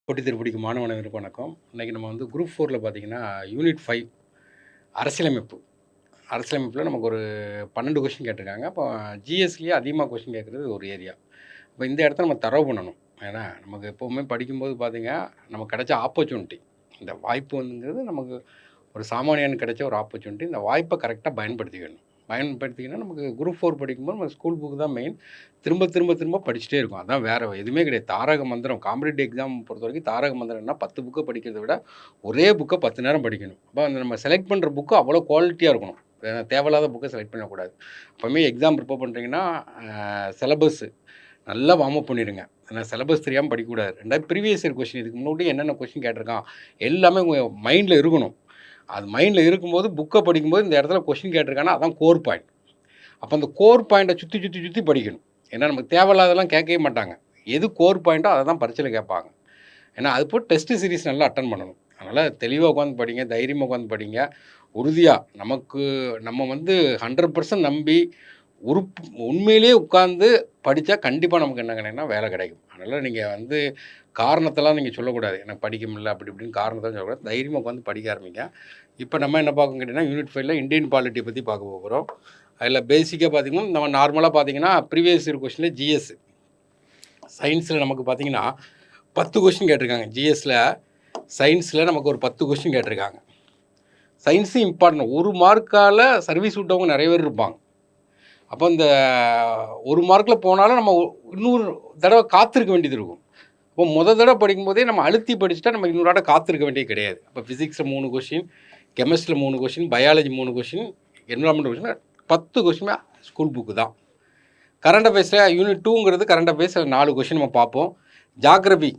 போட்டி திருப்படிக்கு மாணவர்களுக்கு வணக்கம். இன்றைக்கி நம்ம வந்து குரூப் 4ல பார்த்தீங்கன்னா, யூனிட் 5 அரசியலமைப்பு. அரசியலமைப்பில நமக்கு ஒரு 12 கொஸ்டின் கேட்டிருக்காங்க. அப்போ ஜிஎஸ்லயே அதிகமாக கொஸ்டின் கேட்குறது ஒரு ஏரியா. அப்போ இந்த இடத்த நம்ம தரவு பண்ணணும். ஏன்னா, நமக்கு எப்போவுமே படிக்கும்போது பார்த்தீங்க, நமக்கு கிடைச்ச ஆப்பர்ச்சுனிட்டி. இந்த வாய்ப்பு வந்துங்கிறது நமக்கு ஒரு சாமானியனுக்கு கிடைச்ச ஒரு ஆப்பர்ச்சுனிட்டி. இந்த வாய்ப்பை கரெக்டாக பயன்படுத்திக்கணும். பயன்படுத்திக்கினா நமக்கு குரூப் 4 படிக்கும்போது நம்ம ஸ்கூல் புக் தான் மெயின். திரும்ப திரும்ப திரும்ப படிச்சுட்டே இருக்கும். அதான் வேறு எதுவுமே கிடையாது. தாரக மந்திரம் காம்படிட்டிவ் எக்ஸாம் பொறுத்தவரைக்கும் தாரக மந்திரம்னா 10 புக்கை படிக்கிறத விட ஒரே புக்கை 10 நேரம் படிக்கணும். அப்போ அந்த நம்ம செலக்ட் பண்ணுற புக்கு அவ்வளோ குவாலிட்டியாக இருக்கணும். தேவையில்லாத புக்கை செலக்ட் பண்ணக்கூடாது. எப்போவுமே எக்ஸாம் ப்ரிப்பேர் பண்ணுறீங்கன்னா சிலபஸ்ஸு நல்லா வார்ம் அப் பண்ணிடுங்க. ஏன்னா சிலபஸ் தெரியாமல் படிக்கக்கூடாது. 2 ப்ரீவியஸ் இயர் கொஸ்டின் இதுக்கு முன்னாடி என்னென்ன கொஸ்டின் கேட்டிருக்கான் எல்லாமே உங்கள் மைண்டில் இருக்கணும். அது மைண்டில் இருக்கும்போது புக்கை படிக்கும்போது இந்த இடத்துல கொஸ்டின் கேட்டிருக்காங்கன்னா அதான் கோர் பாயிண்ட். அப்போ அந்த கோர் பாயிண்ட்டை சுற்றி சுற்றி சுற்றி படிக்கணும். ஏன்னா நமக்கு தேவையில்லாதெல்லாம் கேட்கவே மாட்டாங்க. எது கோர் பாயிண்ட்டோ அதை தான் பரீட்சையில் கேட்பாங்க. ஏன்னா அது போட்டு டெஸ்ட் சீரிஸ் நல்லா அட்டன் பண்ணணும். அதனால் தெளிவாக உட்காந்து படிங்க, தைரியமாக உட்காந்து படிங்க. உறுதியாக நம்ம வந்து 100% நம்பி உண்மையிலேயே உட்காந்து படித்தா கண்டிப்பாக நமக்கு என்ன கிடைக்குன்னா வேலை கிடைக்கும். அதனால் நீங்கள் வந்து காரணத்தெல்லாம் நீங்கள் சொல்லக்கூடாது. எனக்கு படிக்க முடியல அப்படி இப்படின்னு காரணத்தெல்லாம் சொல்லக்கூடாது. தைரியமாக உட்காந்து படிக்க ஆரம்பிங்க. இப்போ நம்ம என்ன பார்க்க கேட்டிங்கன்னா யூனிட் 5ல இந்தியன் பாலிட்டி பற்றி பார்க்க போகிறோம். அதில் பேசிக்காக பார்த்திங்கன்னா நம்ம நார்மலாக பார்த்திங்கன்னா ப்ரீவியஸ் இயர் கொஸ்டினில் ஜிஎஸ் சயின்ஸில் நமக்கு பார்த்திங்கன்னா 10 கொஸ்டின் கேட்டிருக்காங்க. ஜிஎஸ்சில் சயின்ஸில் நமக்கு ஒரு 10 கொஸ்டின் கேட்டிருக்காங்க. சயின்ஸும் இம்பார்ட்டன்ட். 1 மார்க்கால் சர்வீஸ் விட்டவங்க நிறைய பேர் இருப்பாங்க. அப்போ இந்த 1 மார்க்கில் போனாலும் நம்ம இன்னொரு தடவை காத்திருக்க வேண்டியது இருக்கும். இப்போ தடவை படிக்கும்போதே நம்ம அழுத்தி படிச்சுட்டா நம்ம இன்னொரு தடவை காத்திருக்க வேண்டியது கிடையாது. இப்போ ஃபிசிக்ஸில் 3 கொஸ்டின், கெமிஸ்ட்ரியில் 3 question, biology 3 question, environment question 10 question school book தான். கரண்ட் அஃபேர்ஸில் யூனிட் 2ங்கிறது கரண்ட் அஃபேர்ஸில் 4 கொஸ்டின் நம்ம பார்ப்போம். ஜாகிரபி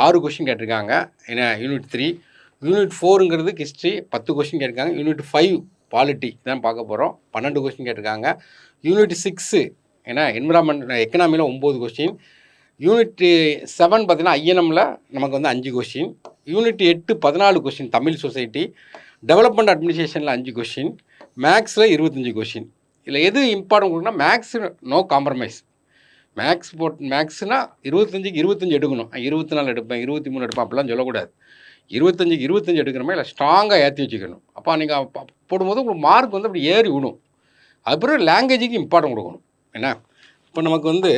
6 கொஸ்டின் கேட்டிருக்காங்க. ஏன்னா யூனிட் 3. யூனிட் 4ங்கிறது ஹிஸ்ட்ரி 10 கொஸ்டின் கேட்டிருக்காங்க. யூனிட் 5 பாலிட்டி தான் பார்க்க போகிறோம். 12 கொஸ்டின் கேட்டிருக்காங்க. யூனிட் 6 ஏன்னா என்விரான்மெண்ட் எக்கனாமியில் 9 கொஸ்டின். யூனிட் 7 பார்த்தீங்கன்னா ஐஎன்எம்மில் நமக்கு வந்து 5 question. Unit 8 14 question Tamil society. Development அட்மினிஸ்ட்ரேஷனில் 5 கொஸ்டின். மேக்ஸில் 25 கொஸ்டின். இதில் எது இம்பார்ட்டன்ட் கொடுக்குன்னா மேக்ஸு நோ காம்ப்ரமைஸ். மேக்ஸ்னால் 25க்கு 25 எடுக்கணும். 24 எடுப்பேன், 23 எடுப்பேன் அப்படிலாம் சொல்லக்கூடாது. 25க்கு 25 எடுக்கிறமே இல்லை ஸ்ட்ராங்காக ஏற்றி வச்சுக்கணும். அப்போ நீங்கள் போடும்போது உங்களுக்கு மார்க் வந்து அப்படி ஏறி விடும். அதுக்கப்புறம் லாங்குவேஜுக்கு இம்பார்ட்டன்ட் கொடுக்கணும். ஏன்னா இப்போ நமக்கு வந்து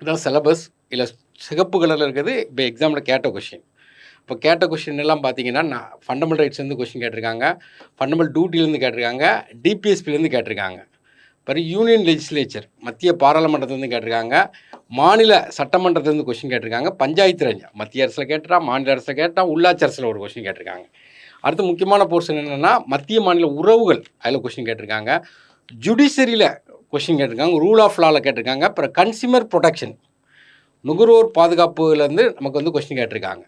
இதான் சிலபஸ். இல்லை சிகப்பு கலரில் இருக்கிறது இப்போ எக்ஸாமில் கேட்ட கொஸ்டின். இப்போ கேட்ட கொஸ்டின் எல்லாம் பார்த்தீங்கன்னா ஃபண்டமெண்டல் ரைட்ஸ்லேருந்து கொஸ்டின் கேட்டிருக்காங்க, ஃபண்டமெண்டல் டியூட்டிலேருந்து கேட்டிருக்காங்க, டிபிஎஸ்பிலேருந்து கேட்டிருக்காங்க. பிறகு யூனியன் லெஜிஸ்லேச்சர் மத்திய பாராளுமன்றத்துலேருந்து கேட்டிருக்காங்க, மாநில சட்டமன்றத்துலேருந்து கொஸ்டின் கேட்டிருக்காங்க, பஞ்சாயத்து ராஜ் மத்திய அரசில் கேட்டால், மாநில அரசில் கேட்டால், உள்ளாட்சி அரசில் ஒரு கொஸ்டின் கேட்டிருக்காங்க. அடுத்து முக்கியமான போர்ஷன் என்னென்னா மத்திய மாநில உறவுகள் அதில் கொஸ்டின் கேட்டிருக்காங்க, ஜுடிஷரியில் கொஸ்டின் கேட்டிருக்காங்க, ரூல் ஆஃப் லாவில் கேட்டிருக்காங்க, அப்புறம் கன்சியூமர் ப்ரொடெக்ஷன் நுகர்வோர் பாதுகாப்புலேருந்து நமக்கு வந்து கொஸ்டின் கேட்டிருக்காங்க.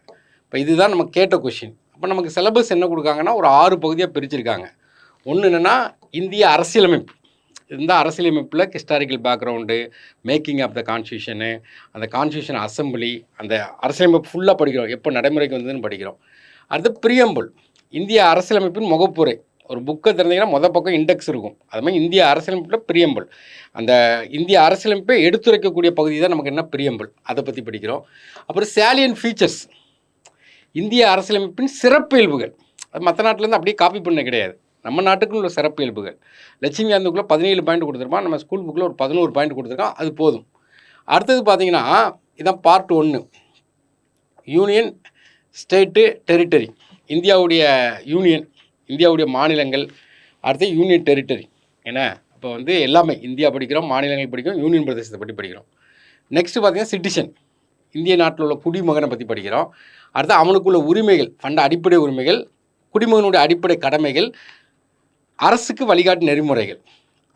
இப்போ இதுதான் நம்ம கேட்ட கொஸ்டின். அப்போ நமக்கு சிலபஸ் என்ன கொடுக்காங்கன்னா ஒரு 6 பகுதியாக பிரிச்சிருக்காங்க. ஒன்று என்னென்னா இந்திய அரசியலமைப்பு. இந்த அரசியலமைப்பில் historical background, making of the constitution, அந்த கான்ஸ்டியூஷன் அசம்பிளி, அந்த அரசியலமைப்பு ஃபுல்லாக படிக்கிறோம், எப்போ நடைமுறைக்கு வந்ததுன்னு படிக்கிறோம். அடுத்து பிரியம்பிள், இந்திய அரசியலமைப்பின் முகப்புரை. ஒரு புக்கை திறந்தீங்கன்னா பக்கம் இண்டெக்ஸ் இருக்கும். அது மாதிரி இந்திய அரசியலமைப்பில் பிரியம்பிள், அந்த இந்திய அரசியலமைப்பை எடுத்துரைக்கக்கூடிய பகுதி தான் நமக்கு என்ன பிரியம்பிள், அதை பற்றி படிக்கிறோம். அப்புறம் சேலியன் ஃபீச்சர்ஸ், இந்திய அரசியலமைப்பின் சிறப்பியல்புகள். அது மற்ற நாட்டிலேருந்து அப்படியே காப்பி பண்ண கிடையாது, நம்ம நாட்டுக்குன்னு உள்ள சிறப்பியல்புகள். லட்சுமி அதுக்குள்ளே 17 பாயிண்ட் கொடுத்துருப்பான், நம்ம ஸ்கூல் புக்கில் ஒரு 11 பாயிண்ட் கொடுத்துருக்கோம், அது போதும். அடுத்தது பார்த்தீங்கன்னா இதான் பார்ட் 1, யூனியன், ஸ்டேட்டு, டெரிட்டரி. இந்தியாவுடைய யூனியன், இந்தியாவுடைய மாநிலங்கள். அடுத்து யூனியன் டெரிட்டரி. ஏன்னா இப்போ வந்து எல்லாமே இந்தியா படிக்கிறோம், மாநிலங்கள் படிக்கிறோம், யூனியன் பிரதேசத்தை பற்றி படிக்கிறோம். நெக்ஸ்ட்டு பார்த்தீங்கன்னா சிட்டிசன், இந்திய நாட்டில் உள்ள குடிமகனை பற்றி படிக்கிறோம். அடுத்து அவனுக்குள்ள உரிமைகள், அடிப்படை உரிமைகள், குடிமகனுடைய அடிப்படை கடமைகள், அரசுக்கு வழிகாட்டு நெறிமுறைகள்.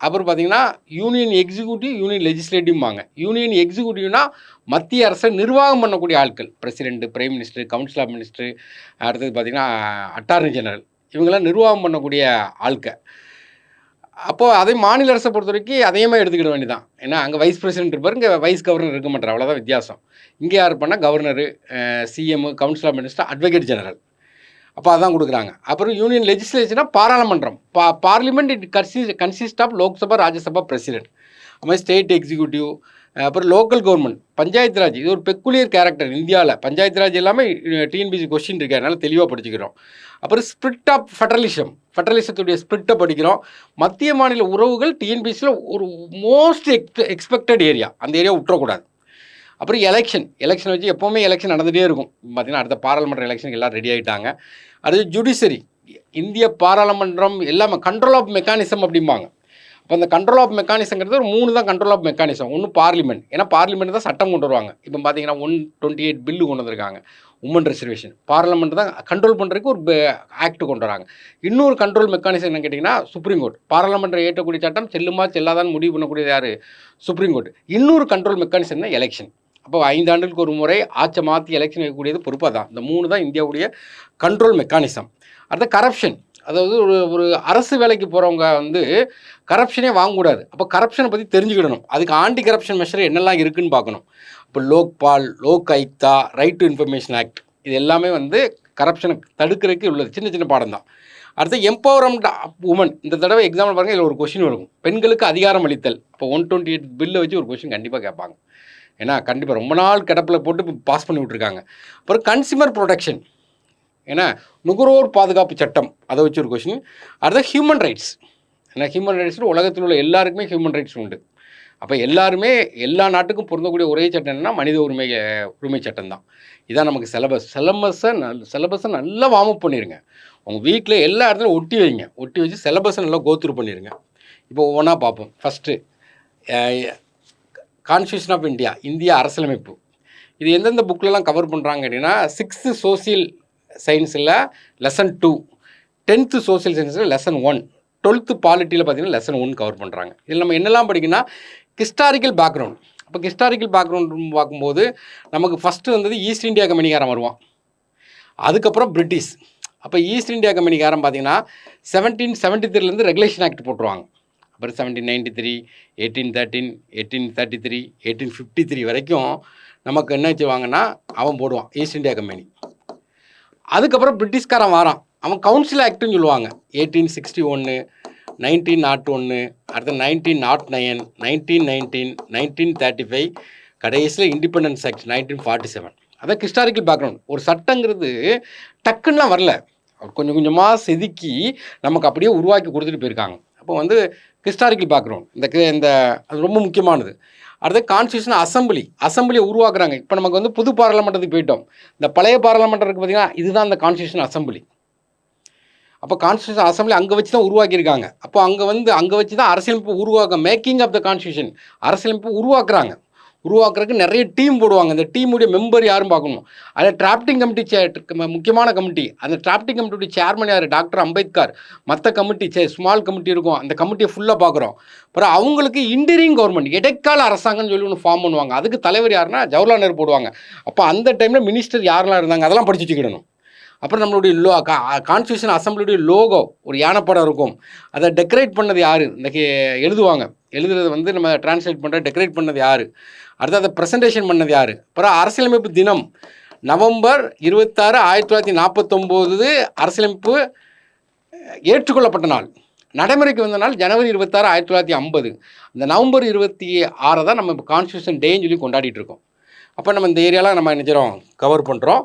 அப்புறம் பார்த்திங்கன்னா யூனியன் எக்ஸிக்யூட்டிவ், யூனியன் லெஜிஸ்லேட்டிவ்வாங்க. யூனியன் எக்ஸிக்யூட்டிவ்னா மத்திய அரசை நிர்வாகம் பண்ணக்கூடிய ஆட்கள், president, prime minister, council of minister. அடுத்தது பார்த்திங்கன்னா அட்டார்னி ஜெனரல், இவங்கெல்லாம் நிர்வாகம் பண்ணக்கூடிய ஆட்கள். அப்போது அதே மாநில அரசை பொறுத்த வரைக்கும் அதையுமே எடுத்துக்கிட வேண்டியதான். ஏன்னா அங்கே வைஸ் பிரசிடென்ட் இருப்பார், இங்கே வைஸ் கவர்னர் இருக்க மாட்டார், அவ்வளோதான் வித்தியாசம். இங்கே யார் பண்ணால் governor, CM, council of minister, advocate general. அப்போ அதான் கொடுக்குறாங்க. அப்புறம் யூனியன் லெஜிஸ்லேச்சர்னா பாராளுமன்றம். Parliament it consist of Lok Sabha, Rajya Sabha, president. அது மாதிரி ஸ்டேட் எக்ஸிக்யூட்டிவ், அப்புறம் லோக்கல் கவர்மெண்ட், பஞ்சாயத்து ராஜ். இது ஒரு பெக்குலியர் கேரக்டர் இந்தியாவில். பஞ்சாயத்து ராஜ் எல்லாமே டிஎன்பிசி கொஸ்டின் இருக்கு, அதனால தெளிவாக படிச்சுக்கிறோம். அப்புறம் ஸ்பிரிட் ஆஃப் ஃபெடரலிசத்துடைய ஸ்பிரிட்டை படிக்கிறோம். மத்திய மாநில உறவுகள் டிஎன்பிசியில் ஒரு மோஸ்ட் எக்ஸ்பெக்டட் ஏரியா, அந்த ஏரியா விட்டுறக்கூடாது. அப்புறம் எலெக்ஷன் வச்சு எப்போவுமே எலெக்ஷன் நடந்துகிட்டே இருக்கும். பார்த்திங்கன்னா அடுத்த பாராளுமன்ற எலெக்ஷனுக்கு எல்லாம் ரெடி ஆகிட்டாங்க. அடுத்து ஜுடிஷரி, இந்திய பாராளுமன்றம் எல்லாமே கண்ட்ரோல் ஆஃப் மெக்கானிசம் அப்படிம்பாங்க. அப்போ அந்த கண்ட்ரோல் ஆஃப் மெக்கானிசங்கிறது ஒரு 3 தான் கண்ட்ரோல் ஆஃப் மெக்கானிசம். ஒன்று பார்லிமெண்ட், ஏன்னா பார்லிமெண்ட் தான் சட்டம் கொண்டு வருவாங்க. இப்போ பார்த்தீங்கன்னா 128 பில்லு கொண்டு வந்திருக்காங்க, உமன் ரிசர்வேஷன். பார்லிமெண்ட் தான் கண்ட்ரோல் பண்ணுறதுக்கு ஒரு ஆக்ட் கொண்டு வராங்க. இன்னொரு கண்ட்ரோல் மெக்கானிசம் என்ன கேட்டிங்கன்னா சுப்ரீம் கோர்ட். பாராளுமன்றம் ஏற்றக்கூடிய சட்டம் செல்லுமா செல்லாதான்னு முடிவு பண்ணக்கூடியது யார்? Supreme court. இன்னொரு கண்ட்ரோல் மெக்கானிசம்னா எலெக்ஷன். அப்போ 5 ஆண்டுகளுக்கு ஒரு முறை ஆட்சி மாற்றி எலெக்ஷன் வைக்கக்கூடியது பொறுப்பாக தான். இந்த 3 தான் இந்தியாவுடைய கண்ட்ரோல் மெக்கானிசம். அடுத்த கரப்ஷன், அதாவது ஒரு அரசு வேலைக்கு போகிறவங்க வந்து கரப்ஷனே வாங்கக்கூடாது. அப்போ கரப்ஷனை பற்றி தெரிஞ்சுக்கிடணும். அதுக்கு ஆன்டி கரப்ஷன் மெஷர் என்னெல்லாம் இருக்குதுன்னு பார்க்கணும். இப்போ Lokpal, Lok Ayukta, right to information act, இது எல்லாமே வந்து கரப்ஷனை தடுக்கிறதுக்கு உள்ளது. சின்ன சின்ன பாடம் தான். அடுத்து எம்பவர்மெண்ட் ஆஃப் உமன். இந்த தடவை எக்ஸாம்பிள் பாருங்கள், இதில் ஒரு கொஸ்டின் வரும், பெண்களுக்கு அதிகாரம் அளித்தல். இப்போ 128 பில்லை வச்சு ஒரு கொஸ்டின் கண்டிப்பாக கேட்பாங்க. ஏன்னா கண்டிப்பாக ரொம்ப நாள் கிடப்பில் போட்டு இப்போ பாஸ் பண்ணி விட்ருக்காங்க. அப்புறம் கன்சியூமர் ப்ரொடெக்ஷன், ஏன்னா நுகர்வோர் பாதுகாப்பு சட்டம், அதை வச்சு ஒரு கொஸ்டின். அடுத்த ஹியூமன் ரைட்ஸ், ஏன்னா ஹியூமன் ரைட்ஸில் உலகத்தில் உள்ள எல்லாருக்குமே ஹியூமன் ரைட்ஸ் உண்டு. அப்போ எல்லாருமே எல்லா நாட்டுக்கும் பொருந்தக்கூடிய ஒரே சட்டம் என்னென்னா மனித உரிமை சட்டம் தான். இதான் நமக்கு சிலபஸை நல்லா வார்ம் அப் பண்ணிடுங்க. உங்கள் வீட்டில் எல்லா இடத்துலையும் ஒட்டி வச்சு சிலபஸை நல்லா கோத்ரூ பண்ணிடுங்க. இப்போ ஒவ்வொன்றா பார்ப்போம். ஃபஸ்ட்டு கான்ஸ்டியூஷன் ஆஃப் இந்தியா, இந்திய அரசியலமைப்பு. இது எந்தெந்த புக்கிலலாம் கவர் பண்ணுறாங்க அப்படின்னா 6th சோசியல் சயின்ஸில் லெசன் 2, 10th சோசியல் சயின்ஸில் லெசன் 1, 12th பாலிட்டியில் பார்த்தீங்கன்னா லெசன் 1 கவர் பண்ணுறாங்க. இதில் நம்ம என்னெல்லாம் படிக்கணும்னா ஹிஸ்டாரிக்கல் பேக்ரவுண்ட். அப்போ ஹிஸ்டாரிக்கல் பேக்ரவுண்ட் பார்க்கும்போது நமக்கு ஃபஸ்ட்டு வந்தது ஈஸ்ட் இந்தியா கம்பெனிக்காரன் வருவான், அதுக்கப்புறம் பிரிட்டிஷ். அப்போ ஈஸ்ட் இந்தியா கம்பெனிக்காரன் பார்த்தீங்கன்னா 1773 ரெகுலேஷன் ஆக்ட் போட்டுருவாங்க. அப்புறம் 1793, 1813, 1833, 1853 வரைக்கும் நமக்கு என்ன வச்சுவாங்கன்னா அவன் போடுவான் ஈஸ்ட் இந்தியா கம்பெனி. அதுக்கப்புறம் பிரிட்டிஷ்காரன் வாரான், அவன் கவுன்சில் ஆக்ட்னு சொல்லுவாங்க. 1861, 1901, அடுத்து 1909, 1919, 1935, கடைசியில் இண்டிபெண்டன்ஸ் ஆக்ட் 1947. அதான் ஹிஸ்டாரிக்கல் பேக்ரவுண்ட். ஒரு சட்டங்கிறது டக்குன்னெலாம் வரல, கொஞ்சம் கொஞ்சமாக செதுக்கி நமக்கு அப்படியே உருவாக்கி கொடுத்துட்டு போயிருக்காங்க. அப்போ வந்து ஹிஸ்டாரிக்கல் பேக்ரவுண்ட் இந்த அது ரொம்ப முக்கியமானது. அடுத்து கான்ஸ்டியூஷன் அசம்பிளியை உருவாக்குறாங்க. இப்போ நமக்கு வந்து புது பாராளுமன்றத்துக்கு போயிட்டோம். இந்த பழைய பாராளுமன்றம் இருக்குது பார்த்தீங்கன்னா, இதுதான் இந்த கான்ஸ்டியூஷன் அசம்பிளி. அப்போ கான்ஸ்டியூஷன் அசம்பிளி அங்கே வச்சு தான் உருவாக்கியிருக்காங்க. அப்போ அங்கே வச்சு தான் அரசியலமைப்பு மேக்கிங் ஆஃப் த கான்ஸ்டியூஷன், அரசியலமைப்பு உருவாக்குறதுக்கு நிறைய டீம் போடுவாங்க. அந்த டீமுடைய மெம்பர் யாரும் பார்க்கணும். அதில் டிராஃப்டிங் கமிட்டி முக்கியமான கமிட்டி. அந்த டிராஃப்டிங் கமிட்டியுடைய சேர்மன் யார்? டாக்டர் அம்பேத்கர். மற்ற கமிட்டி ஸ்மால் கமிட்டி இருக்கும், அந்த கமிட்டியை ஃபுல்லாக பார்க்குறோம். அப்புறம் அவங்களுக்கு இன்டரிங் கவர்மெண்ட், இடைக்கால அரசாங்கம்னு சொல்லி ஒன்று ஃபார்ம் பண்ணுவாங்க. அதுக்கு தலைவர் யாருன்னா ஜவஹர்லால் நேரு போடுவாங்க. அப்போ அந்த டைமில் மினிஸ்டர் யாரெல்லாம் இருந்தாங்க அதெல்லாம் படிச்சு வச்சுக்கிடணும். அப்புறம் நம்மளுடைய கான்ஸ்டியூஷன் அசம்பிளியுடைய லோகோ ஒரு யானைப்படம் இருக்கும். அதை டெக்கரேட் பண்ணது யார்? இந்த எழுதுறது வந்து நம்ம டிரான்ஸ்லேட் பண்ணுற டெக்கரேட் பண்ணது யார்? அடுத்து அதை ப்ரெசன்டேஷன் பண்ணது யார்? அப்புறம் அரசியலமைப்பு தினம் நவம்பர் 26, 1949 அரசியலமைப்பு ஏற்றுக்கொள்ளப்பட்ட நாள். நடைமுறைக்கு வந்த நாள் ஜனவரி 26, 1950. இந்த நவம்பர் 26 தான் நம்ம கான்ஸ்டியூஷன் டேன்னு சொல்லி கொண்டாடிட்டு இருக்கோம். அப்போ நம்ம இந்த ஏரியாலாம் நம்ம நினைச்சிரோம் கவர் பண்ணுறோம்.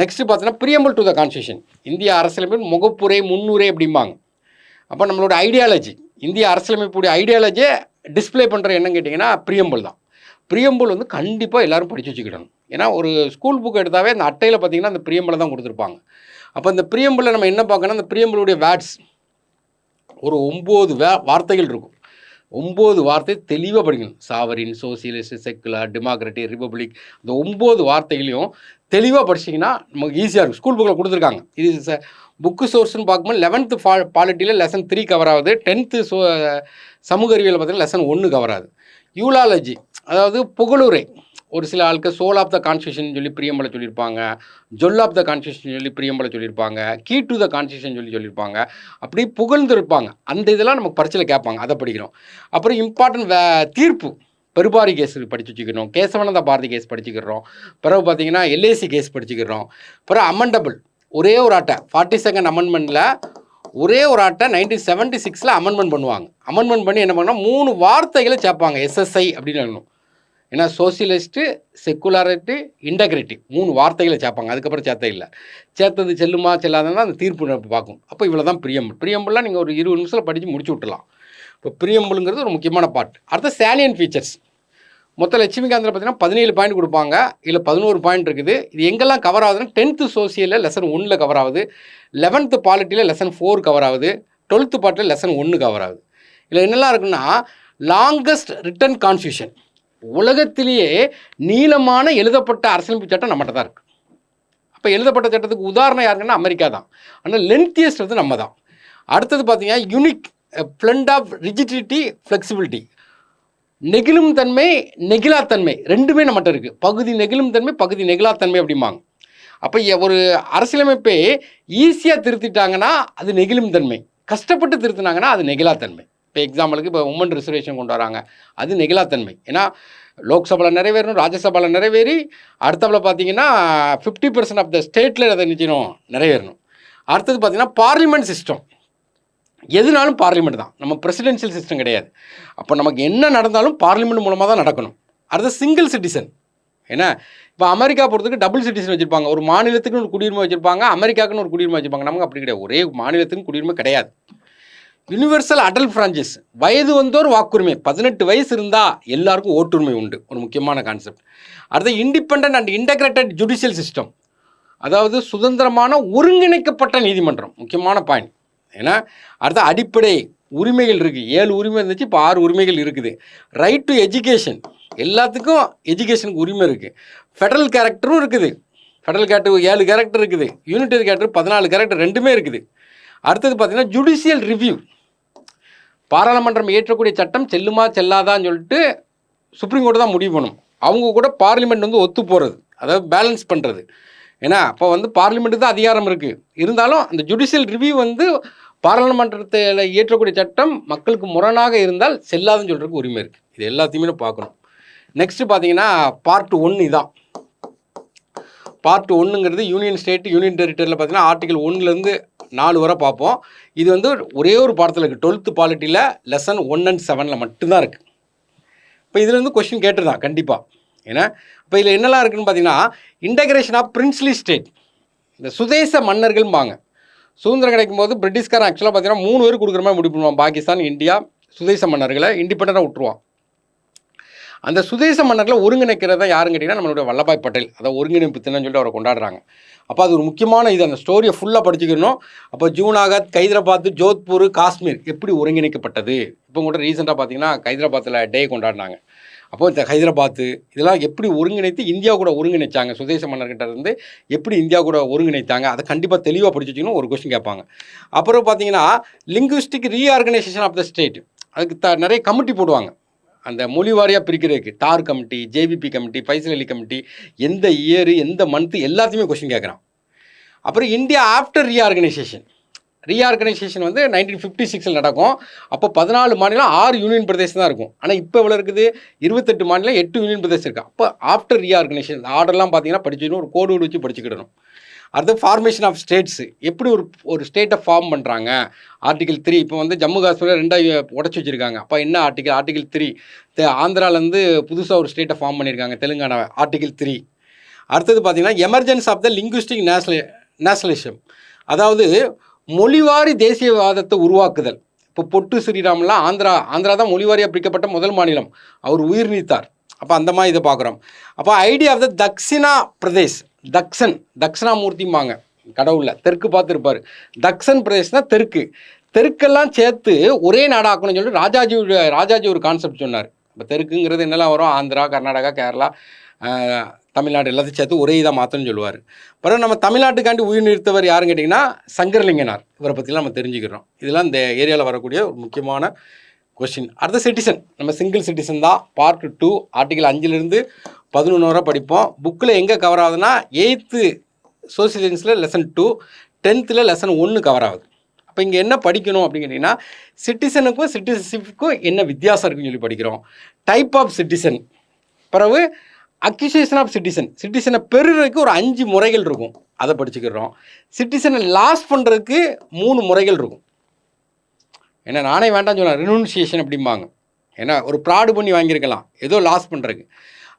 நெக்ஸ்ட்டு பார்த்தீங்கன்னா பிரியம்பிள் டு த கான்ஸ்டியூஷன், இந்திய அரசியலமைப்பு முகப்புரை முன்னுரை அப்படிம்பாங்க. அப்போ நம்மளோட ஐடியாலஜி, இந்திய அரசியலமைப்புடைய ஐடியாலஜியை டிஸ்பிளே பண்ணுற என்னன்னு கேட்டிங்கன்னா பிரியம்பிள் தான். பிரியம்பிள் வந்து கண்டிப்பாக எல்லோரும் படித்து வச்சுக்கிடணும். ஏன்னா ஒரு ஸ்கூல் புக் எடுத்தாவே அந்த அட்டையில் பார்த்திங்கன்னா அந்த பிரியம்பிளை தான் கொடுத்துருப்பாங்க. அப்போ இந்த பிரியம்பிளை நம்ம என்ன பார்க்கணும், அந்த பிரியம்பிளுடைய வேர்ட்ஸ் ஒரு 9 வார்த்தைகள் இருக்கும். 9 வார்த்தை தெளிவாக படிக்கணும். Sovereign, socialist, secular, democratic, republic, இந்த 9 வார்த்தைகளையும் தெளிவாக படிச்சிங்கன்னா நமக்கு ஈஸியாக இருக்கும். ஸ்கூல் புக்கில் கொடுத்துருக்காங்க. இது புக்கு சோர்ஸ்னு பார்க்கும்போது 11th பாலிட்டியில் லெசன் 3 கவர் ஆகுது. 10th சமூக அறிவியல் பார்த்தீங்கன்னா லெசன் 1 கவர் ஆகுது. யூலாலஜி, அதாவது புகழுரை. ஒரு சில ஆளுக்கு சோல் ஆஃப் த கான்ஸ்டியூஷன் சொல்லி பிரியம்பலை சொல்லியிருப்பாங்க, ஜொல் ஆஃப் த கான்ஸ்டியூஷன் சொல்லி பிரியம்பலை சொல்லியிருப்பாங்க, கீ டு த கான்ஸ்டியூஷன் சொல்லியிருப்பாங்க. அப்படி புகழ்ந்துருப்பாங்க. அந்த இதெல்லாம் நமக்கு பரீட்சையில் கேட்பாங்க, அதை படிக்கிறோம். அப்புறம் இம்பார்ட்டன்ட் தீர்ப்பு, பெருபாரி கேஸ் படித்து வச்சுக்கிறோம், கேசவானந்த பாரதி கேஸ் படிச்சுக்கிறோம். பிறகு பார்த்தீங்கன்னா எல்ஏசி கேஸ் படிச்சுக்கிறோம். அப்புறம் அமெண்டபிள், ஒரே ஒரு ஆட்டை 42nd அமெண்ட்மெண்ட்டில் ஒரே ஒரு ஆட்டை 1976 அமெண்ட்மெண்ட் பண்ணுவாங்க. அமெண்ட்மெண்ட் பண்ணி என்ன பண்ணால் 3 வார்த்தைகளை சேர்ப்பாங்க. எஸ்எஸ்ஐ அப்படின்னு எழுதணும். ஏன்னா சோசியலிஸ்ட்டு, செக்குலாரிட்டி, இன்டெகிரிட்டி 3 வார்த்தைகளை சேர்ப்பாங்க. அதுக்கப்புறம் சேர்த்தே இல்லை. சேர்த்தது செல்லுமா செல்லாதுன்னா அந்த தீர்ப்பு பார்க்கும். அப்போ இவ்வளோ தான் ப்ரீஎம்பிள். ப்ரீஎம்பிள்லாம் நீங்கள் ஒரு 20 நிமிஷத்தில் படித்து முடிச்சு விட்டுலாம். இப்போ ப்ரீஎம்பிள்ங்கிறது ஒரு முக்கியமான பார்ட். அடுத்த சேலியன் ஃபீச்சர்ஸ். மொத்தம் லட்சுமிகாந்தில் பார்த்தீங்கன்னா 17 பாயிண்ட் கொடுப்பாங்க. இதில் 11 பாயிண்ட் இருக்குது. இது எங்கெல்லாம் கவர் ஆகுதுன்னா 10th சோசியலில் லெசன் 1ல் கவர் ஆகுது, 11th பாலிட்டியில் லெசன் 4 கவர் ஆகுது, 12th பார்ட்டில் லெசன் 1 கவர் ஆகுது. இதில் என்னெல்லாம் இருக்குன்னா லாங்கஸ்ட் ரிட்டன் கான்ஸ்டியூஷன், உலகத்திலேயே நீளமான எழுதப்பட்ட அரசியலமைப்பு சட்டம் நம்மகிட்ட தான் இருக்குது. அப்போ எழுதப்பட்ட சட்டத்துக்கு உதாரணம் யாருங்கன்னா அமெரிக்கா தான். ஆனால் லென்த்தியஸ்ட் வந்து நம்ம தான். அடுத்தது பார்த்தீங்கன்னா unique blend of rigidity, flexibility. நெகிழும் தன்மை, நெகிழாத்தன்மை ரெண்டுமே நம்மகிட்ட இருக்குது. பகுதி நெகிழும் தன்மை, பகுதி நெகிழாத்தன்மை அப்படிம்பாங்க. அப்போ ஒரு அரசியலமைப்பை ஈஸியாக திருத்திட்டாங்கன்னா அது நெகிழும் தன்மை, கஷ்டப்பட்டு திருத்தினாங்கன்னா அது நெகிழாத்தன்மை. இப்போ எக்ஸாம்பிளுக்கு இப்போ உமன் ரிசர்வேஷன் கொண்டு வராங்க, அது நெகிழாத்தன்மை. ஏன்னா லோக்சபாவில் நிறைவேறணும், ராஜ்யசபாவில் நிறைவேறி அடுத்தபடில் பார்த்தீங்கன்னா 50% ஆஃப் த ஸ்டேட்டில் அதை நிச்சயம் நிறைவேறணும். அடுத்தது பார்த்தீங்கன்னா பார்லிமெண்ட் சிஸ்டம், எதுனாலும் பார்லிமெண்ட் தான், நம்ம பிரசிடென்ஷியல் சிஸ்டம் கிடையாது. அப்போ நமக்கு என்ன நடந்தாலும் பார்லிமெண்ட் மூலமாக தான் நடக்கணும். அடுத்து சிங்கிள் சிட்டிசன். ஏன்னா இப்போ அமெரிக்கா பொறுத்துக்கு டபுள் சிட்டிசன் வச்சுருப்பாங்க. ஒரு மாநிலத்துக்குன்னு ஒரு குடியுரிமை வச்சுருப்பாங்க, அமெரிக்காவுக்குன்னு ஒரு குடியுரிமை வச்சுருப்பாங்க. நமக்கு அப்படி கிடையாது, ஒரே மாநிலத்துக்கு குடியுரிமை கிடையாது. யூனிவர்சல் அடல்ட் ஃப்ரான்ச்சைஸ், வயது வந்தோர் வாக்குரிமை, 18 வயசு இருந்தால் எல்லாருக்கும் ஓட்டுரிமை உண்டு, ஒரு முக்கியமான கான்செப்ட். அடுத்து independent and integrated judicial system, அதாவது சுதந்திரமான ஒருங்கிணைக்கப்பட்ட நீதிமன்றம், முக்கியமான பாயிண்ட். ஏன்னா அடுத்த அடிப்படை உரிமைகள் இருக்குது, 7 உரிமை இருந்துச்சு, இப்போ 6 உரிமைகள் இருக்குது. ரைட் டு எஜுகேஷன், எல்லாத்துக்கும் எஜுகேஷனுக்கு உரிமை இருக்குது. ஃபெடரல் கேரக்டரும் இருக்குது, ஃபெடரல் கேரக்டர் 7 கேரக்டர் இருக்குது, யூனிட்டரி கேரக்டர் 14 கேரக்டர் ரெண்டுமே இருக்குது. அடுத்தது பார்த்திங்கன்னா ஜுடிஷியல் ரிவ்யூ, பாராளுமன்றம் இயற்றக்கூடிய சட்டம் செல்லுமா செல்லாதான்னு சொல்லிட்டு சுப்ரீம் கோர்ட்டு தான் முடிவு பண்ணும். அவங்க கூட பார்லிமெண்ட் வந்து ஒத்து போகிறது, அதாவது பேலன்ஸ் பண்ணுறது. ஏன்னா அப்போ வந்து பார்லிமெண்ட்டுக்கு தான் அதிகாரம் இருக்குது. இருந்தாலும் அந்த ஜுடிஷியல் ரிவ்யூ வந்து பாராளுமன்றத்தில் இயற்றக்கூடிய சட்டம் மக்களுக்கு முரணாக இருந்தால் செல்லாதுன்னு சொல்கிறதுக்கு உரிமை இருக்குது. இது எல்லாத்தையுமே பார்க்கணும். நெக்ஸ்ட்டு பார்த்தீங்கன்னா பார்ட் 1 இதான். பார்ட் 1ங்கிறது யூனியன் ஸ்டேட், யூனியன் டெரிட்டரியில் பார்த்தீங்கன்னா ஆர்டிகல் 1லேருந்து 4 வரை பார்ப்போம். இது வந்து ஒரே ஒரு பாடத்தில் இருக்குது, 12th பாலிட்டியில் லெசன் 1 and 7 மட்டும்தான் இருக்குது. இப்போ இதுலேருந்து கொஸ்டின் கேட்டுருந்தான் கண்டிப்பாக. ஏன்னா இப்போ இதில் என்னெல்லாம் இருக்குதுன்னு பார்த்தீங்கன்னா இன்டகிரேஷன் ஆஃப் பிரின்ஸ்லி ஸ்டேட், இந்த சுதேச மன்னர்கள்பாங்க. சுதந்திரம் கிடைக்கும் போது பிரிட்டிஷ்காரன் ஆக்சுவலாக பார்த்தீங்கன்னா 3 பேர் கொடுக்குற மாதிரி முடிவு பண்ணுவான். பாகிஸ்தான், இந்தியா, சுதேச மன்னர்களை இண்டிபெண்டாக விட்டுருவான். அந்த சுதேச மன்னர்களை ஒருங்கிணைக்கிறதா யாருன்னு கேட்டிங்கன்னா நம்மளுடைய வல்லபாய் பட்டேல், அதை ஒருங்கிணைப்பு தினம்னு சொல்லிட்டு அவரை கொண்டாடுறாங்க. அப்போ அது ஒரு முக்கியமான இது, அந்த ஸ்டோரியை ஃபுல்லாக படிச்சுக்கணும். அப்போ ஜூனாகத், ஹைதராபாத், ஜோத்பூர், காஷ்மீர் எப்படி ஒருங்கிணைக்கப்பட்டது. இப்போ கூட ரீசெண்டாக பார்த்தீங்கன்னா ஹைதராபாத்தில் டே கொண்டாடினாங்க. அப்போ இந்த ஹைதராபாத்து இதெல்லாம் எப்படி ஒருங்கிணைத்து இந்தியா கூட ஒருங்கிணைச்சாங்க, சுதேச மன்னர்கிட்ட இருந்து எப்படி இந்தியா கூட ஒருங்கிணைத்தாங்க, அதை கண்டிப்பாக தெளிவாக படிச்சு வச்சுக்கணும். ஒரு கொஸ்டின் கேட்பாங்க. அப்புறம் பார்த்தீங்கன்னா linguistic reorganisation of the state, அதுக்கு நிறைய கமிட்டி போடுவாங்க. அந்த மொழி வாரியாக பிரிக்கிறதுக்கு Dhar committee, JVP committee, Fazal Ali committee, எந்த இயரு எந்த மந்த்து எல்லாத்தையுமே கொஸ்டின் கேட்குறான். அப்புறம் இந்தியா ஆஃப்டர் ரீஆர்கனைசேஷன் வந்து 1956 நடக்கும். அப்போ 14 மாநிலம் 6 யூனியன் பிரதேசம் தான் இருக்கும். ஆனால் இப்போ எவ்வளோ இருக்குது, 28 மாநிலம் 8 யூனியன் பிரதேசம் இருக்குது. அப்போ ஆஃப்டர் ரீஆர்கனைசேஷன் ஆர்டர்லாம் பார்த்தீங்கன்னா படிச்சுக்கணும், ஒரு கோடு வச்சு படிச்சுக்கிடணும். அடுத்து ஃபார்மேஷன் ஆஃப் ஸ்டேட்ஸு, எப்படி ஒரு ஸ்டேட்டை ஃபார்ம் பண்ணுறாங்க. ஆர்டிகல் 3 இப்போ வந்து ஜம்மு காஷ்மீரில் 2 உடச்சி வச்சுருக்காங்க. அப்போ என்ன ஆர்டிகல் 3. ஆந்திராவிலேருந்து புதுசாக ஒரு ஸ்டேட்டை ஃபார்ம் பண்ணியிருக்காங்க, தெலுங்கானாவை, ஆர்டிகல் 3. அடுத்தது பார்த்திங்கன்னா emergence of the linguistic nationalism, அதாவது மொழிவாரி தேசியவாதத்தை உருவாக்குதல். இப்போ பொட்டு ஸ்ரீராம்லாம் ஆந்திரா தான் மொழிவாரியாக பிரிக்கப்பட்ட முதல் மாநிலம், அவர் உயிர் நீத்தார். அப்போ அந்த மாதிரி இதை பார்க்குறோம். அப்போ idea of the Dakshina Pradesh, தக்ஷணாமூர்த்திம்பாங்க கடவுளில், தெற்கு பார்த்து இருப்பார். தக்ஷன் பிரதேஷ்னா தெற்கெல்லாம் சேர்த்து ஒரே நாடாக்கணும்னு சொல்லிட்டு ராஜாஜி ஒரு கான்செப்ட் சொன்னார். இப்போ தெற்குங்கிறது என்னெல்லாம் வரும், ஆந்திரா, கர்நாடகா, கேரளா, தமிழ்நாடு எல்லாத்தையும் சேர்த்து ஒரே இதாக மாற்றணும்னு சொல்லுவார். பிறகு நம்ம தமிழ்நாட்டுக்காண்டி உயிர் நிறுத்தவர் யாருன்னு கேட்டிங்கன்னா சங்கரலிங்கனார். இவரை பற்றிலாம் நம்ம தெரிஞ்சுக்கிறோம். இதெல்லாம் இந்த ஏரியாவில் வரக்கூடிய ஒரு முக்கியமான கொஸ்டின். அடுத்த சிட்டிசன், நம்ம சிங்கிள் சிட்டிசன் தான். பார்ட் 2 ஆர்டிகல் 5லேருந்து 11 வரை படிப்போம். புக்கில் எங்கே கவர் ஆகுதுன்னா 8th சோசியல் சயின்ஸில் லெசன் 2, 10th லெசன் 1 கவர் ஆகுது. அப்போ இங்கே என்ன படிக்கணும் அப்படின்னு கேட்டிங்கன்னா சிட்டிசனுக்கும் சிட்டிசன்ஷிப்புக்கும் என்ன வித்தியாசம் இருக்குன்னு சொல்லி படிக்கிறோம். டைப் ஆஃப் சிட்டிசன், பிறகு அக்யூசேஷன் ஆஃப் சிட்டிசனை பெறுறதுக்கு ஒரு 5 முறைகள் இருக்கும், அதை படிச்சுக்கிறோம். சிட்டிசனை லாஸ் பண்ணுறதுக்கு 3 முறைகள் இருக்கும். ஏன்னா நானே வேண்டாம்னு சொன்னேன், ரினூன்சியேஷன் அப்படிம்பாங்க. ஏன்னா ஒரு ப்ராடு பண்ணி வாங்கியிருக்கலாம், ஏதோ லாஸ் பண்ணுறதுக்கு.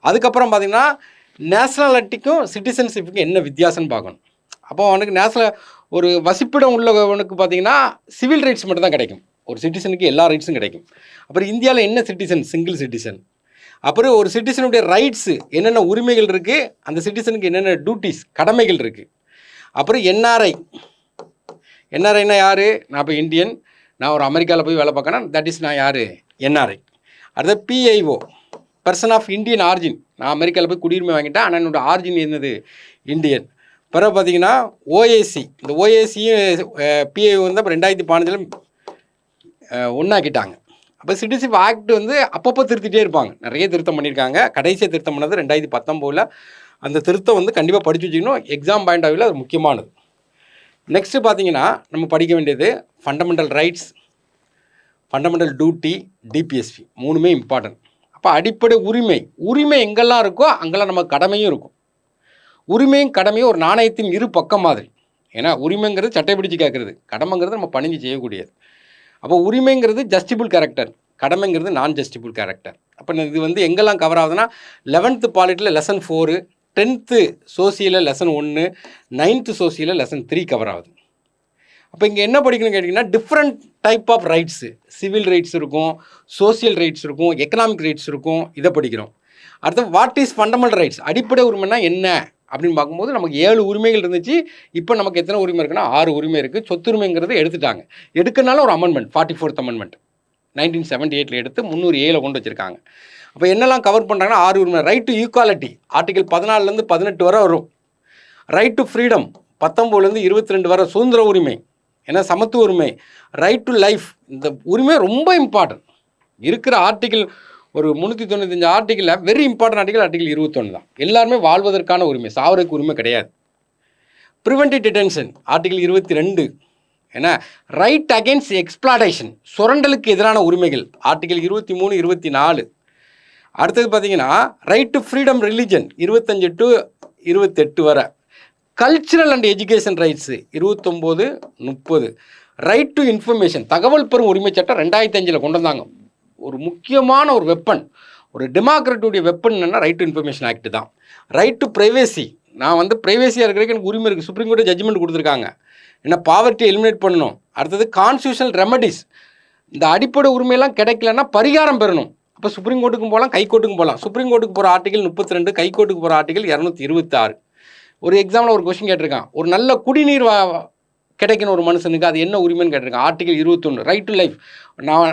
அதுக்கப்புறம் பார்த்திங்கன்னா நேஷ்னாலிட்டிக்கும் சிட்டிசன்ஷிப்புக்கும் என்ன வித்தியாசம்னு பார்க்கணும். அப்போ அவனுக்கு ஒரு வசிப்பிடம் உள்ளவனுக்கு பார்த்திங்கன்னா சிவில் ரைட்ஸ் மட்டும் தான் கிடைக்கும். ஒரு சிட்டிசனுக்கு எல்லா ரைட்ஸும் கிடைக்கும். அப்புறம் இந்தியாவில் என்ன சிட்டிசன்? Single citizen. அப்புறம் ஒரு சிட்டிசனுடைய ரைட்ஸு என்னென்ன உரிமைகள் இருக்குது, அந்த சிட்டிசனுக்கு என்னென்ன டியூட்டிஸ் கடமைகள் இருக்குது. அப்புறம் என்ஆர்ஐனா யார்? நான் இப்போ இந்தியன், நான் ஒரு அமெரிக்காவில் போய் வேலை பார்க்கணும், தட் இஸ் நான் யார்? என்ஆர்ஐ. அடுத்த PIO, person of Indian origin. நான் அமெரிக்காவில் போய் குடியுரிமை வாங்கிட்டேன், ஆனால் என்னோடய ஆர்ஜின் என்னது? இந்தியன். பிறகு பார்த்தீங்கன்னா ஓஏசி. இந்த ஓஏசியும் பிஐஓ வந்து அப்போ 2015 ஒன்றாக்கிட்டாங்க. அப்போ சிட்டிசன்ஷிப் ஆக்ட் வந்து அப்பப்போ திருத்திட்டே இருப்பாங்க. நிறைய திருத்தம் பண்ணியிருக்காங்க. கடைசியாக திருத்தம் பண்ணது 2019. அந்த திருத்தம் வந்து கண்டிப்பாக படித்து வச்சுக்கணும். எக்ஸாம் பாயிண்ட் ஆஃப் வியூவில் அது முக்கியமானது. நெக்ஸ்ட்டு பார்த்தீங்கன்னா நம்ம படிக்க வேண்டியது fundamental rights, fundamental duty, DPSP. மூணுமே இம்பார்ட்டன்ட். அப்போ அடிப்படை உரிமை எங்கெல்லாம் இருக்கோ அங்கெல்லாம் நம்ம கடமையும் இருக்கும். உரிமையும் கடமையும் ஒரு நாணயத்தின் இரு பக்கம் மாதிரி. ஏன்னா உரிமைங்கிறது சட்டை பிடிச்சி கேட்குறது, கடமைங்கிறது நம்ம பணிஞ்சு செய்யக்கூடியது. அப்போ உரிமைங்கிறது ஜஸ்டிபிள் கேரக்டர், கடமைங்கிறது நான் ஜஸ்டிபிள் கேரக்டர். அப்போ இது வந்து எங்கெல்லாம் கவர் ஆகுதுன்னா 11th பாலிட்டியில் லெசன் 4, 10th சோசியலில் லெசன் 1, 9th சோசியலில் லெசன் 3 கவர் ஆகுது. அப்போ இங்கே என்ன படிக்கணும்னு கேட்டிங்கன்னா different type of rights, civil rights இருக்கும், சோசியல் ரைட்ஸ் இருக்கும், எக்கனாமிக் ரைட்ஸ் இருக்கும். இதை படிக்கிறோம். அடுத்து வாட் இஸ் ஃபண்டமெண்டல் ரைட்ஸ், அடிப்படை உரிமைனா என்ன அப்படின்னு பார்க்கும்போது நமக்கு 7 உரிமைகள் இருந்துச்சு. இப்போ நமக்கு எத்தனை உரிமை இருக்குன்னா 6 உரிமை இருக்குது. சொத்துரிமைங்கிறது எடுத்துட்டாங்க. எடுக்கனால ஒரு அமெண்ட்மெண்ட் 44th அமெண்ட்மெண்ட் 1978 எடுத்து 307 கொண்டு வச்சுருக்காங்க. அப்போ என்னெல்லாம் கவர் பண்ணுறாங்கன்னா 6 உரிமை. ரைட் டு ஈக்குவாலிட்டி ஆர்டிகல் 14 18 வரை வரும். ரைட் டு ஃப்ரீடம் 19 22 வரை சுதந்திர உரிமை, ஏன்னா சமத்துவ உரிமை. ரைட் டு லைஃப், இந்த உரிமை ரொம்ப இம்பார்ட்டன்ட். இருக்கிற ஆர்டிகிள் ஒரு 395 ஆர்டிகிளில் வெரி இம்பார்ட்டன்ட் ஆர்டிகிள் 21 தான். எல்லாருமே வாழ்வதற்கான உரிமை, சாவருக்கு உரிமை கிடையாது. Preventive detention article 22. ஏன்னா ரைட் அகெயின்ஸ்ட் எக்ஸ்ப்ளாடேஷன், சுரண்டலுக்கு எதிரான உரிமைகள் ஆர்டிகிள் 23 24. அடுத்தது பார்த்தீங்கன்னா right to freedom religion 25 to 28 வரை. Cultural and education rights 29 30. Right to information, தகவல் பெறும் உரிமை சட்டம் 2005 கொண்டு வந்தாங்க. ஒரு முக்கியமான ஒரு வெப்பன், ஒரு டெமோக்ராட்டுடைய வெப்பன் என்னென்னா ரைட் டு இன்ஃபர்மேஷன் ஆக்ட் தான். ரைட் டு ப்ரைவேசி, நான் வந்து ப்ரைவேசியாக இருக்கிறதுக்கு எனக்கு உரிமை இருக்குது. சுப்ரீம் கோர்ட்டு ஜட்ஜ்மெண்ட் கொடுத்துருக்காங்க. என்ன பாவர்ட்டி எலிமினேட் பண்ணணும். அடுத்தது கான்ஸ்டியூஷனல் ரெமடிஸ், இந்த அடிப்படை உரிமையெல்லாம் கிடைக்கலன்னா பரிகாரம் பெறணும். அப்போ சுப்ரீம் கோர்ட்டுக்கும் போகலாம், கைகோர்ட்டுக்கும் போகலாம். சுப்ரீம் கோர்ட்டுக்கு போகிற ஆர்டிகல் 32, கைகோர்ட்டுக்கு போகிற ஆர்டிகல் 226. ஒரு எக்ஸாம்பிள் ஒரு கொஸ்டின் கேட்டிருக்கான், ஒரு நல்ல குடிநீர் கிடைக்கணும் ஒரு மனுஷனுக்கு, அது என்ன உரிமைன்னு கேட்டிருக்கான். ஆர்டிகல் 21 ரைட் டு லைஃப், நான்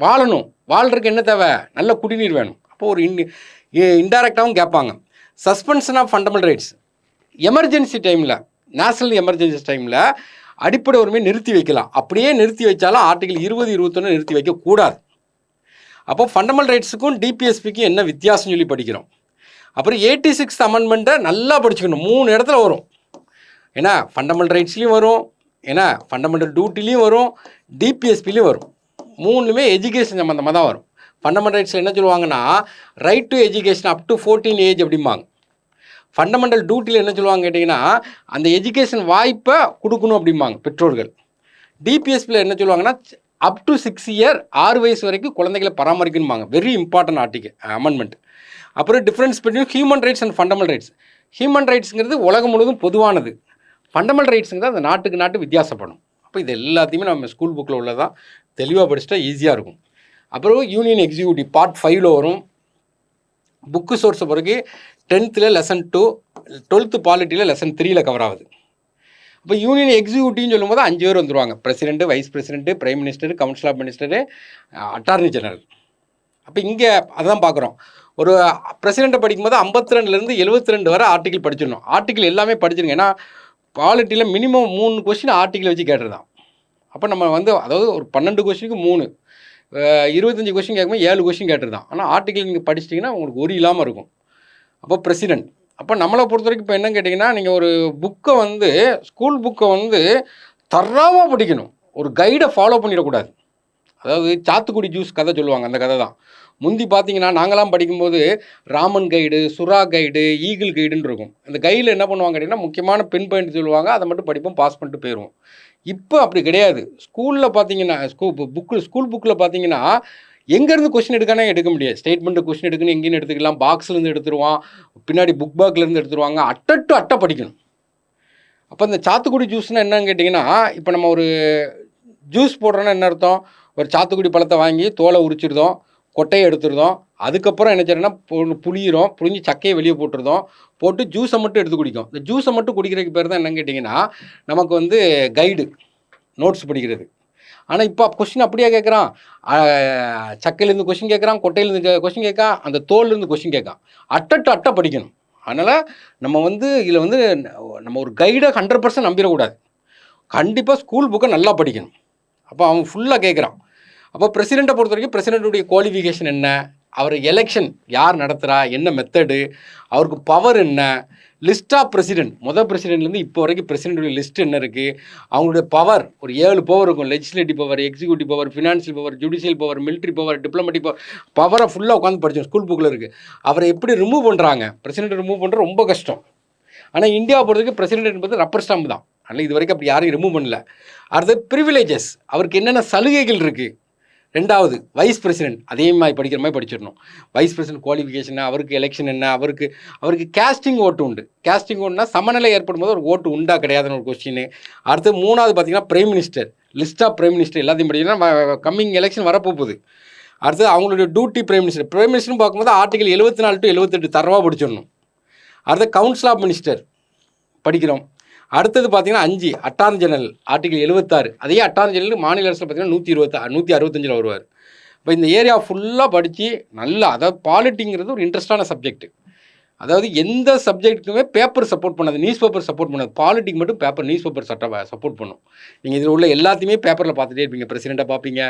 வாழணும், வாழ்றதுக்கு என்ன தேவை? நல்ல குடிநீர் வேணும். அப்போது ஒரு இன்டைரக்டாகவும் கேட்பாங்க. Suspension of fundamental rights, emergency டைமில், நேஷனல் எமர்ஜென்சி டைமில் அடிப்படை உரிமையை நிறுத்தி வைக்கலாம். அப்படியே நிறுத்தி வச்சாலும் ஆர்டிகல் 20 21 நிறுத்தி வைக்கக்கூடாது. அப்போ ஃபண்டமெண்டல் ரைட்ஸுக்கும் டிபிஎஸ்பிக்கும் என்ன வித்தியாசம் சொல்லி படிக்கிறோம். அப்புறம் 86th அமெண்ட்மெண்ட்டை நல்லா படிச்சுக்கணும். 3 இடத்துல வரும். ஏன்னா ஃபண்டமெண்டல் ரைட்ஸ்லேயும் வரும், ஏன்னா ஃபண்டமெண்டல் டியூட்டிலையும் வரும், டிபிஎஸ்பிலையும் வரும். 3மே எஜுகேஷன் சம்மந்தமாக தான் வரும். ஃபண்டமெண்டல் ரைட்ஸில் என்ன சொல்லுவாங்கன்னா right to education up to 14 age அப்படிம்பாங்க. ஃபண்டமெண்டல் டியூட்டியில் என்ன சொல்லுவாங்க கேட்டிங்கன்னா அந்த எஜுகேஷன் வாய்ப்பை கொடுக்கணும் அப்படிம்பாங்க பெற்றோர்கள். டிபிஎஸ்பியில் என்ன சொல்லுவாங்கன்னா அப் டு 6 இயர் 6 வயசு வரைக்கும் குழந்தைகளை பராமரிக்கணும்பாங்க. Very important article amendment. அப்புறம் difference between human rights and fundamental rights. Human ரைட்ஸுங்கிறது உலகம் முழுவதும் பொதுவானது, ஃபண்டமெண்டல் ரைட்ஸுங்கிறது அந்த நாட்டுக்கு வித்தியாசப்படும். அப்போ இது எல்லாத்தையுமே நம்ம ஸ்கூல் புக்கில் உள்ளதான் தெளிவாக படிச்சுட்டா ஈஸியாக இருக்கும். அப்புறம் யூனியன் எக்ஸிக்யூட்டிவ் பார்ட் 5 வரும். புக்கு சோர்ஸை பிறகு 10th லெசன் 2, 12th பாலிட்டியில் லெசன் 3 கவர் ஆகுது. அப்போ யூனியன் எக்ஸிக்யூட்டிவ்னு சொல்லும்போது 5 பேர் வந்துடுவாங்க. President, vice president, prime minister, council of minister, attorney general. அப்போ இங்கே அதான் பார்க்குறோம். ஒரு பிரசிடெண்ட்டை படிக்கும்போது 52லேருந்து 72 வரை ஆர்டிகிள் படிச்சிடணும். ஆர்டிகிள் எல்லாமே படிச்சிருங்க. ஏன்னா பாலிட்டியில் மினிமம் 3 கொஸ்டின் ஆர்டிகிள் வச்சு கேட்டுருதான். அப்போ நம்ம வந்து அதாவது ஒரு 12 கொஸ்டினுக்கு 3, 25 கொஸ்டின் கேட்கும்போது 7 கொஸ்டின் கேட்டுருதான். ஆனால் ஆர்டிகிள் நீங்கள் படிச்சிட்டிங்கன்னா உங்களுக்கு ஒரு இல்லாமல் இருக்கும். அப்போ பிரசிடென்ட். அப்போ நம்மளை பொறுத்த வரைக்கும் இப்போ என்ன கேட்டிங்கன்னா நீங்கள் ஒரு புக்கை வந்து ஸ்கூல் புக்கை வந்து தரவாக படிக்கணும். ஒரு கைடை ஃபாலோ பண்ணிடக்கூடாது. அதாவது சாத்துக்குடி ஜூஸ் கதை சொல்லுவாங்க, அந்த கதை தான். முந்தி பார்த்தீங்கன்னா நாங்களாம் படிக்கும்போது ராமன் கைடு, சுறா கைடு, ஈகிள் கைடுன்னு இருக்கும். அந்த கைடில் என்ன பண்ணுவாங்க கேட்டிங்கன்னா முக்கியமான பென் பாயிண்ட் சொல்லுவாங்க, அதை மட்டும் படிப்போம், பாஸ் பண்ணிட்டு போயிடுவோம். இப்போ அப்படி கிடையாது. ஸ்கூலில் பார்த்தீங்கன்னா ஸ்கூல் புக்கில் பார்த்தீங்கன்னா எங்கேருந்து கொஸ்டின் எடுக்கானே எடுக்க முடியாது. ஸ்டேட்மெண்ட்டு கொஸ்டின் எடுக்கணும் எங்கேன்னு எடுத்துக்கலாம், பாக்ஸ்லேருந்து எடுத்துருவான், பின்னாடி புக் பேக்லேருந்து எடுத்துருவாங்க. அட்டை படிக்கணும். அப்போ இந்த சாத்துக்குடி ஜூஸ்னால் என்னன்னு கேட்டிங்கன்னா, இப்போ நம்ம ஒரு ஜூஸ் போடுறோன்னா என்ன அர்த்தம்? ஒரு சாத்துக்குடி பழத்தை வாங்கி தோலை உரிச்சிடுதோம், கொட்டையை எடுத்துருதோம், அதுக்கப்புறம் என்ன செய்யறோன்னா புளிஞ்சு சக்கையை வெளியே போட்டு ஜூஸை மட்டும் எடுத்து குடிக்கும். இந்த ஜூஸை மட்டும் குடிக்கிறதுக்கு பேர் தான் என்னன்னு கேட்டிங்கன்னா நமக்கு வந்து கைடு, நோட்ஸ் படிக்கிறது. ஆனால் இப்போ கொஸ்டின் அப்படியே கேட்குறான், சக்கையிலேருந்து கொஸ்டின் கேட்குறான், கொட்டையிலேருந்து கொஸ்டின் கேட்கான், அந்த தோல்லேருந்து கொஸ்டின் கேட்கான். அட்டை படிக்கணும். அதனால் நம்ம வந்து இதில் வந்து நம்ம ஒரு கைடை 100% நம்பிடக்கூடாது. கண்டிப்பாக ஸ்கூல் புக்கை நல்லா படிக்கணும். அப்போ அவன் ஃபுல்லாக கேட்குறான். அப்போ பிரசிடெண்ட்டை பொறுத்த வரைக்கும் பிரசிடெண்ட்டுடைய குவாலிஃபிகேஷன் என்ன, அவர் எலெக்ஷன் யார் நடத்துகிறா, என்ன மெத்தடு, அவருக்கு பவர் என்ன, லிஸ்ட் ஆஃப் பிரசிடெண்ட், பிரசிடெண்ட்லேருந்து இப்போ வரைக்கும் பிரசிடெண்ட்டுடைய லிஸ்ட் என்ன இருக்குது, அவங்களுடைய பவர் ஒரு 7 பவர் இருக்கும். Legislative power, executive power, financial power, judicial power, military power, diplomatic பவரை ஃபுல்லாக உட்காந்து படித்தோம். ஸ்கூல் புக்கில் இருக்குது. அவரை எப்படி ரிமூவ் பண்ணுறாங்க, பிரசிடெண்ட்டை ரிமூவ் பண்ணுறது ரொம்ப கஷ்டம். ஆனால் இந்தியாவை பொறுத்தவரைக்கும் பிரசிடெண்ட் என்பது ரப்பர் ஸ்டாம்ப் தான். அதனால் இது வரைக்கும் அப்படி யாரையும் ரிமூவ் பண்ணல. அடுத்தது ப்ரிவிலேஜஸ், அவருக்கு என்னென்ன சலுகைகள் இருக்குது. ரெண்டாவது வைஸ் பிரசிடெண்ட், அதே மாதிரி படிக்கிற மாதிரி படிச்சிடணும். வைஸ் பிரசிடெண்ட் குவாலிஃபிகேஷன், அவருக்கு எலெக்ஷன் என்ன, அவருக்கு கேஸ்டிங் ஓட்டு உண்டு. கேஸ்டிங் ஓட்டுனா சமநிலை ஏற்படும் போது ஒரு ஓட்டு உண்டா கிடையாதுன்னு ஒரு கொஸ்டின். அடுத்து மூணாவது பார்த்தீங்கன்னா prime minister, list of prime minister எல்லாத்தையும் படிக்கணும்னா கம்மிங் எலெக்ஷன் வரப்போகுது. அடுத்து அவங்களுடைய டியூட்டி பிரைம் மினிஸ்டர்னு பார்க்கும்போது ஆர்டிகல் 74 to 78 தரவாக படிச்சிடணும். அடுத்து கவுன்சில் ஆஃப் மினிஸ்டர் படிக்கிறோம். அடுத்தது பார்த்தீங்கன்னா 5 அட்டார்னி ஜெனரல், ஆர்டிகல் 76. அதே அட்டார்னி ஜெனரல் மாநில அரசில் பார்த்தீங்கன்னா 165 வருவார். இப்போ இந்த ஏரியா ஃபுல்லாக படித்து நல்லா, அதாவது பாலிட்டிங்கிறது ஒரு இன்ட்ரெஸ்டான சப்ஜெக்ட். அதாவது எந்த சப்ஜெக்ட்டுக்குமே பேப்பர் சப்போர்ட் பண்ணாது, நியூஸ் பேப்பர் சப்போர்ட் பண்ணாது. பாலிட்டிக் மட்டும் நியூஸ் பேப்பர் சப்போர்ட் பண்ணும். நீங்கள் இதில் உள்ள எல்லாத்தையுமே பேப்பரில் பார்த்துட்டே இருப்பீங்க. பிரசிடெண்ட்டை பார்ப்பீங்க,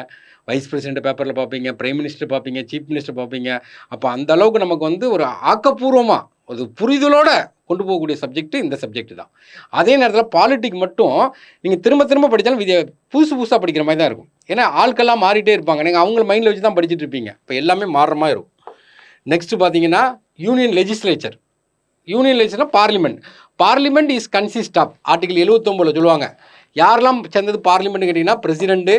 வைஸ் பிரசிடெண்ட்டை பேப்பரில் பார்ப்பீங்க, பிரைம் மினிஸ்டர் பார்ப்பீங்க, சீஃப் மினிஸ்டர் பார்ப்பீங்க. அப்போ அந்த அளவுக்கு நமக்கு வந்து ஒரு ஆக்கப்பூர்வமாக ஒரு புரிதலோட கொண்டு போகக்கூடிய சப்ஜெக்ட் இந்த சப்ஜெக்ட் தான். அதே நேரத்தில் பாலிட்டிக் மட்டும் நீங்கள் திரும்ப படித்தாலும் புதுசாக படிக்கிற மாதிரி தான் இருக்கும். ஏன்னா ஆட்கள்லாம் மாறிட்டே இருப்பாங்க. நீங்கள் அவங்க மைண்டில் வச்சு தான் படிச்சுட்டு இருப்பீங்க. இப்போ எல்லாமே மாறுற மாதிரி இருக்கும். நெக்ஸ்ட் பார்த்தீங்கன்னா யூனியன் லெஜிஸ்லேச்சர்னா parliament is consist of article 79 சொல்லுவாங்க. யாரெல்லாம் சேர்ந்தது பார்லிமெண்ட் கேட்டிங்கன்னா பிரசிடெண்ட்டு,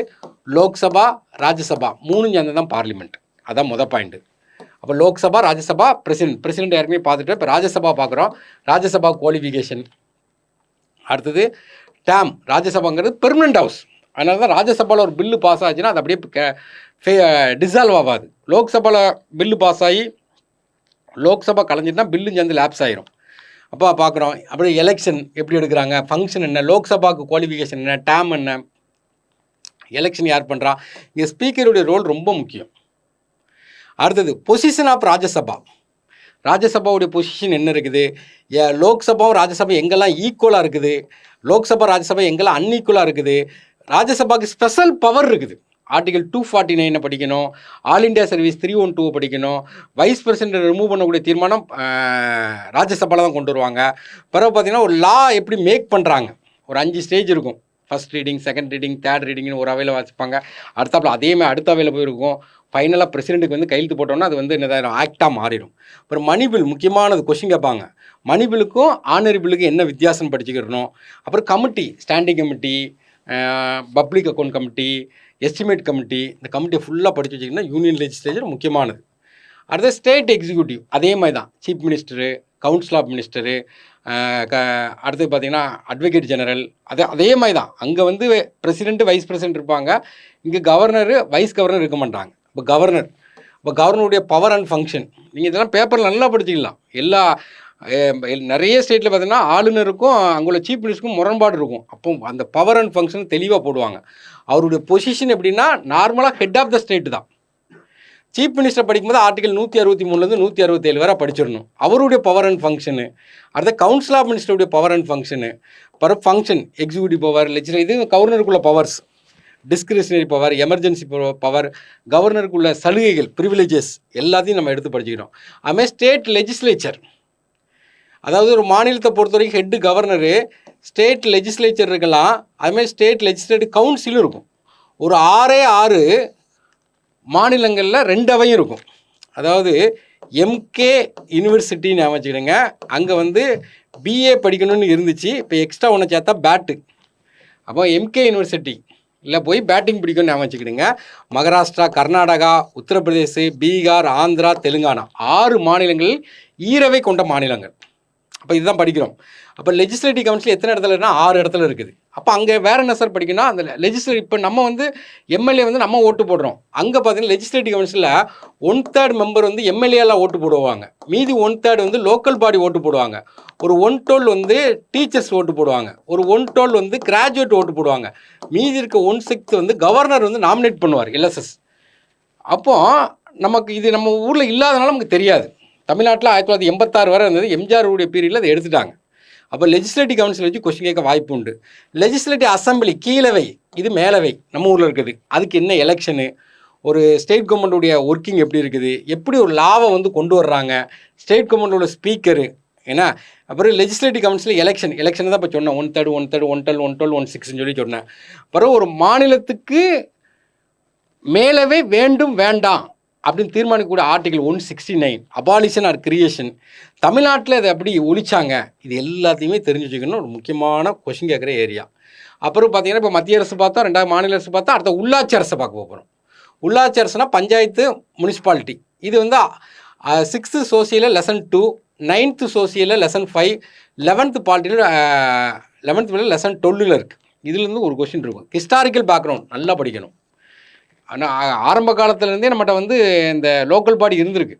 லோக்சபா, ராஜ்யசபா 3 சேர்ந்தது தான் பார்லிமெண்ட். அதான் பாயிண்ட். அப்போ லோக்சபா, ராஜ்யசபா, பிரசிடெண்ட் யாருமே பார்த்துட்டு இப்போ ராஜ்யசபா பார்க்குறோம். ராஜ்யசபா குவாலிஃபிகேஷன். அடுத்தது டேம், ராஜ்யசபாங்கிறது பெர்மனண்ட் ஹவுஸ். அதனால தான் ராஜ்யசபாவில் ஒரு பில்லு பாஸ் ஆச்சுன்னா அது அப்படியே டிசால்வ் ஆகாது. லோக்சபாவில் பில்லு பாஸ் ஆகி லோக்சபா கலைஞ்சிட்டுனா பில்லு சேர்ந்து லேப்ஸ் ஆகிரும். அப்போ பார்க்குறோம். அப்படியே எலெக்ஷன் எப்படி எடுக்கிறாங்க, ஃபங்க்ஷன் என்ன, லோக்சபாவுக்கு குவாலிஃபிகேஷன் என்ன, டேம் என்ன, எலெக்ஷன் யார் பண்ணுறா. இங்கே ஸ்பீக்கருடைய ரோல் ரொம்ப முக்கியம். அடுத்தது பொசிஷன் ஆஃப் ராஜ்யசபாவுடைய பொசிஷன் என்ன இருக்குது, லோக்சபாவும் ராஜ்யசபா எங்கெல்லாம் ஈக்குவலாக இருக்குது, லோக்சபா ராஜ்யசபா எங்கெல்லாம் அன்ஈக்குவலாக இருக்குது, ராஜ்யசபாவுக்கு ஸ்பெஷல் பவர் இருக்குது. ஆர்டிகல் 249 படிக்கணும், ஆல் இண்டியா சர்வீஸ் 312 படிக்கணும். வைஸ் பிரசிடெண்ட் ரிமூவ் பண்ணக்கூடிய தீர்மானம் ராஜ்யசபாவில் தான் கொண்டு வருவாங்க. பிறகு பார்த்தீங்கன்னா ஒரு லா எப்படி மேக் பண்ணுறாங்க, ஒரு 5 ஸ்டேஜ் இருக்கும். First reading, second reading, third ரீடிங்னு ஒரு அவையில் வாசிப்பாங்க. அடுத்தாப்பில் அதேமாதிரி அடுத்த அவையில் போயிருக்கும். ஃபைனலாக பிரசிடெண்ட்டுக்கு வந்து கையெழுத்து போட்டோன்னா அது வந்து என்னதாயிரும், ஆக்டாக மாறிடும். அப்புறம் மணி பில், முக்கியமானது கொஸ்டின் கேட்பாங்க. மணி பில்லுக்கும் ஆர்டினரி பில்லுக்கும் என்ன வித்தியாசம் படிச்சுக்கிறணும். அப்புறம் committee, standing committee, public account committee, estimate committee, இந்த கமிட்டியை ஃபுல்லாக படித்து வச்சிங்கன்னா யூனியன் லெஜிஸ்லேச்சர் முக்கியமானது. அடுத்த ஸ்டேட் எக்ஸிக்யூட்டிவ் அதே மாதிரி தான், chief minister, council of minister, அடுத்து பார்த்திங்கன்னா அட்வொகேட் ஜெனரல், அதே மாதிரி தான். அங்கே வந்து பிரசிடெண்ட்டு, வைஸ் பிரசிடெண்ட் இருப்பாங்க. இங்கே கவர்னரு, வைஸ் கவர்னர் இருக்க மாட்டாங்க. இப்போ கவர்னருடைய பவர் அண்ட் ஃபங்க்ஷன் நீங்கள் இதெல்லாம் பேப்பரில் நல்லா படிச்சிக்கலாம். நிறைய ஸ்டேட்டில் பார்த்தீங்கன்னா ஆளுநருக்கும் அங்குள்ள சீஃப் மினிஸ்டருக்கும் முரண்பாடு இருக்கும். அப்போ அந்த பவர் அண்ட் ஃபங்க்ஷன் தெளிவாக போடுவாங்க. அவருடைய பொசிஷன் எப்படின்னா நார்மலாக ஹெட் ஆஃப் த ஸ்டேட் தான். சீஃப் மினிஸ்டர் படிக்கும்போது ஆர்டிகல் 163 167 வரை படிச்சிடணும். அவருடைய பவர் அண்ட் ஃபங்க்ஷனு. அடுத்த கவுன்சில் ஆஃப் மினிஸ்டருடைய power and function. Function executive power, legislative, இது கவர்னருக்குள்ள powers, discretionary power, emergency power, கவர்னருக்குள்ள சலுகைகள், ப்ரிவிலேஜஸ் எல்லாத்தையும் நம்ம எடுத்து படிச்சுக்கிறோம். அதுமாதிரி ஸ்டேட் லெஜிஸ்லேச்சர், அதாவது ஒரு மாநிலத்தை பொறுத்த வரைக்கும் ஹெட்டு கவர்னரு, ஸ்டேட் லெஜிஸ்லேச்சர் இருக்கலாம். அதுமாதிரி ஸ்டேட் லெஜிஸ்லேட்டிவ் கவுன்சிலும் இருக்கும். ஒரு 6 மாநிலங்களில் 2 அவையும் இருக்கும். அதாவது எம்கே யூனிவர்சிட்டின்னு அமைச்சிடுங்க. அங்கே வந்து பிஏ படிக்கணும்னு இருந்துச்சு. இப்போ எக்ஸ்ட்ரா ஒன்று சேர்த்தா பேட்டு. அப்போ எம்கே யூனிவர்சிட்டி இல்லை போய் பேட்டிங் பிடிக்கும்னு ஞாபகம் வச்சுக்கிடுங்க. மகாராஷ்டிரா, கர்நாடகா, உத்தரப்பிரதேஷ், பீகார், ஆந்திரா, தெலுங்கானா 6 மாநிலங்கள் ஈரவை கொண்ட மாநிலங்கள். அப்போ இதுதான் படிக்கிறோம். அப்போ லெஜிஸ்லேட்டிவ் கவுன்சில் எத்தனை இடத்துலனா 6 இடத்துல இருக்குது. அப்போ அங்கே வேறு என்ன சார் படிக்கணும்னா அந்த லெஜிஸ்லேட்டிவ் இப்போ நம்ம வந்து எம்எல்ஏ வந்து நம்ம ஓட்டு போடுறோம். அங்கே பார்த்தீங்கன்னா லெஜிஸ்லேட்டிவ் கவுன்சிலில் 1/3 மெம்பர் வந்து எம்எல்ஏலாம் ஓட்டு போடுவாங்க. மீதி 1/3 வந்து லோக்கல் பாடி ஓட்டு போடுவாங்க. ஒரு 1/12 வந்து டீச்சர்ஸ் ஓட்டு போடுவாங்க. ஒரு 1/12 வந்து கிராஜுவேட் ஓட்டு போடுவாங்க. மீதி இருக்க 1/6 வந்து கவர்னர் வந்து நாமினேட் பண்ணுவார் எல்எஸ்எஸ். அப்போது நமக்கு இது நம்ம ஊரில் இல்லாதனால நமக்கு தெரியாது. தமிழ்நாட்டில் 1986 வரை இருந்தது. எம்ஜிஆருடைய பீரியடில் அதை எடுத்துட்டாங்க. அப்போ லெஜிஸ்லேட்டிவ் கவுன்சில் வச்சு கொஸ்டின் கேட்க வாய்ப்பு உண்டு. லெஜிஸ்லேட்டிவ் அசம்பிளி கீழவை, இது மேலவை நம்ம ஊரில் இருக்குது. அதுக்கு என்ன எலெக்ஷனு, ஒரு ஸ்டேட் கவர்மெண்ட்டுடைய ஒர்க்கிங் எப்படி இருக்குது, எப்படி ஒரு லாவை வந்து கொண்டு வர்றாங்க, ஸ்டேட் கவர்மெண்ட்டோட ஸ்பீக்கரு ஏன்னா. அப்புறம் லெஜிஸ்லேட்டிவ் கவுன்சில் எலெக்ஷன் தான் இப்போ சொன்னேன். 1/3 1/12 1/6 சொன்னேன். அப்புறம் ஒரு மாநிலத்துக்கு மேலவை வேண்டும் வேண்டாம் அப்படின்னு தீர்மானிக்கக்கூடிய ஆர்டிகல் 169 அபாலிஷன் ஆர் கிரியேஷன். தமிழ்நாட்டில் அதை எப்படி ஒழிச்சாங்க, இது எல்லாத்தையுமே தெரிஞ்சு வச்சுக்கணும். ஒரு முக்கியமான கொஷின் கேட்குற ஏரியா. அப்புறம் பார்த்தீங்கன்னா இப்போ மத்திய அரசு பார்த்தா, 2வது மாநில அரசு பார்த்தா, அடுத்த உள்ளாட்சி அரசை பார்க்க போகிறோம். உள்ளாட்சி அரசுனா பஞ்சாயத்து, முனிசிபாலிட்டி. இது வந்து 6th சோசியலில் லெசன் 2, 9th சோசியலில் லெசன் 5, 11th பாலிட்டியில் 11th லெசன் 12 இருக்குது. இதுலேருந்து ஒரு கொஷின் இருக்கும். ஹிஸ்டாரிக்கல் பேக்ரவுண்ட் நல்லா படிக்கணும். ஆனால் ஆரம்ப காலத்துலேருந்தே நம்மகிட்ட வந்து இந்த லோக்கல் பாடி இருந்திருக்கு.